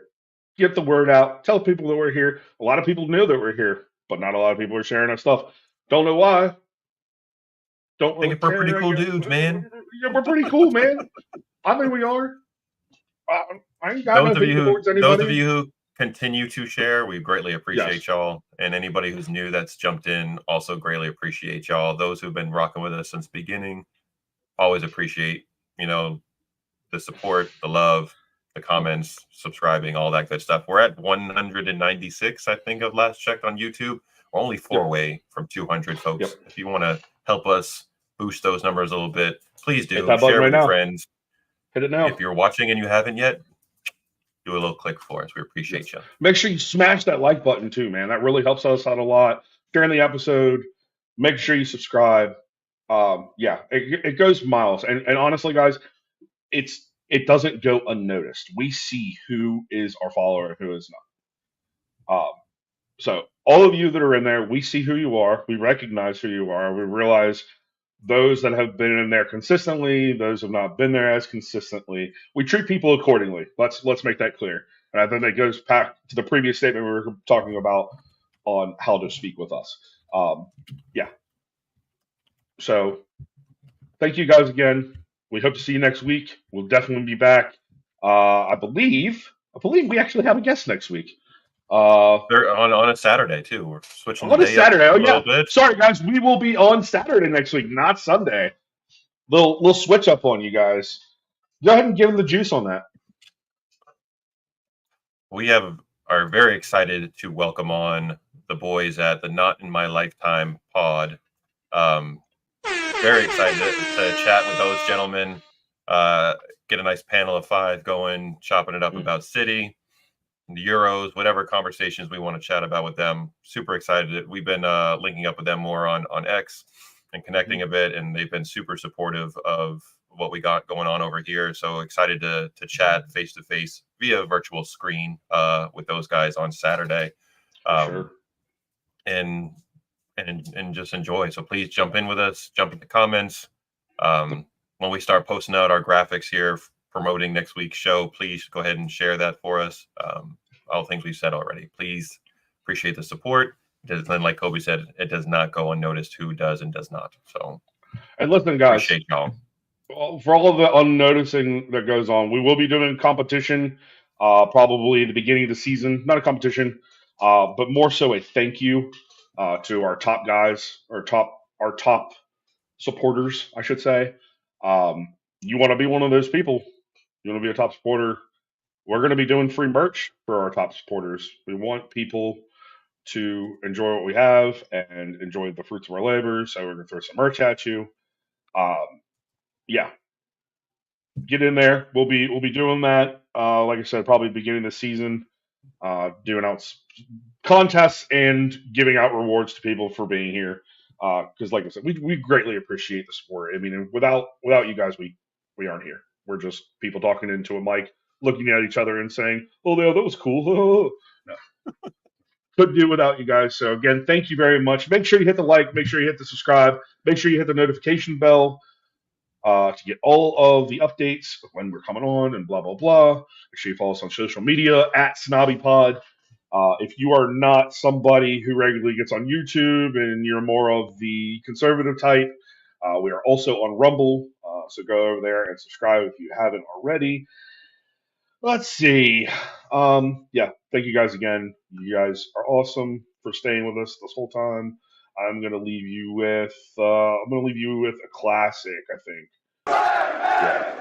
Get the word out. Tell people that we're here. A lot of people know that we're here, but not a lot of people are sharing our stuff. Don't know why. Don't I think we're pretty cool dudes, man. Yeah, we're pretty cool, man. I think we are. I ain't got nothing towards anybody. Those of you who continue to share, we greatly appreciate Yes. y'all. And anybody who's new that's jumped in, also greatly appreciate y'all. Those who've been rocking with us since the beginning, always appreciate, the support, the love, the comments, subscribing, all that good stuff. We're at 196, I think, of last checked on YouTube. We're only 4 away from 200, folks. Yep. If you want to help us boost those numbers a little bit, please do. Hit that button Share right with your now. friends. Hit it now. If you're watching and you haven't yet, do a little click for us. We appreciate you. Make sure you smash that like button too, man. That really helps us out a lot. During the episode, make sure you subscribe. Yeah, it goes miles. And honestly, guys, it's it doesn't go unnoticed. We see who is our follower and who is not. So all of you that are in there, we see who you are. We recognize who you are. We realize those that have been in there consistently, those who have not been there as consistently. We treat people accordingly. Let's make that clear. And I think that goes back to the previous statement we were talking about on how to speak with us. Yeah. So thank you guys again. We hope to see you next week. We'll definitely be back. I believe we actually have a guest next week. They're on a Saturday too. We're switching the On a day up Saturday. Oh a little yeah. bit. Sorry guys, we will be on Saturday next week, not Sunday. Little switch up on you guys. Go ahead and give them the juice on that. We are very excited to welcome on the boys at the Not in My Lifetime pod. Very excited to chat with those gentlemen. Get a nice panel of 5 going, chopping it up about City, the Euros, whatever conversations we want to chat about with them. Super excited. We've been linking up with them more on X and connecting a bit, and they've been super supportive of what we got going on over here. So excited to chat face to face via virtual screen with those guys on Saturday. Sure. And just enjoy. So please jump in with us, jump in the comments. When we start posting out our graphics here promoting next week's show, please go ahead and share that for us. All things we've said already. Please appreciate the support. And like Kobe said, it does not go unnoticed who does and does not. So, and listen, guys, appreciate y'all. For all of the unnoticing that goes on, we will be doing competition probably at the beginning of the season. Not a competition, but more so a thank you to our top guys, our top supporters, I should say. You want to be one of those people? You want to be a top supporter? We're going to be doing free merch for our top supporters. We want people to enjoy what we have and enjoy the fruits of our labor. So we're going to throw some merch at you. Yeah, get in there. We'll be doing that. Like I said, probably beginning of the season, doing out contests and giving out rewards to people for being here. Because, like I said, we greatly appreciate the support. I mean, without you guys, we aren't here. We're just people talking into a mic, looking at each other and saying, "Oh, yeah, that was cool." No. Couldn't do without you guys. So again, thank you very much. Make sure you hit the like. Make sure you hit the subscribe. Make sure you hit the notification bell to get all of the updates of when we're coming on and blah blah blah. Make sure you follow us on social media at SnobbyPod. If you are not somebody who regularly gets on YouTube and you're more of the conservative type, we are also on Rumble. So go over there and subscribe if you haven't already. Let's see. Yeah, thank you guys again. You guys are awesome for staying with us this whole time. I'm gonna leave you with a classic, I think. Yeah.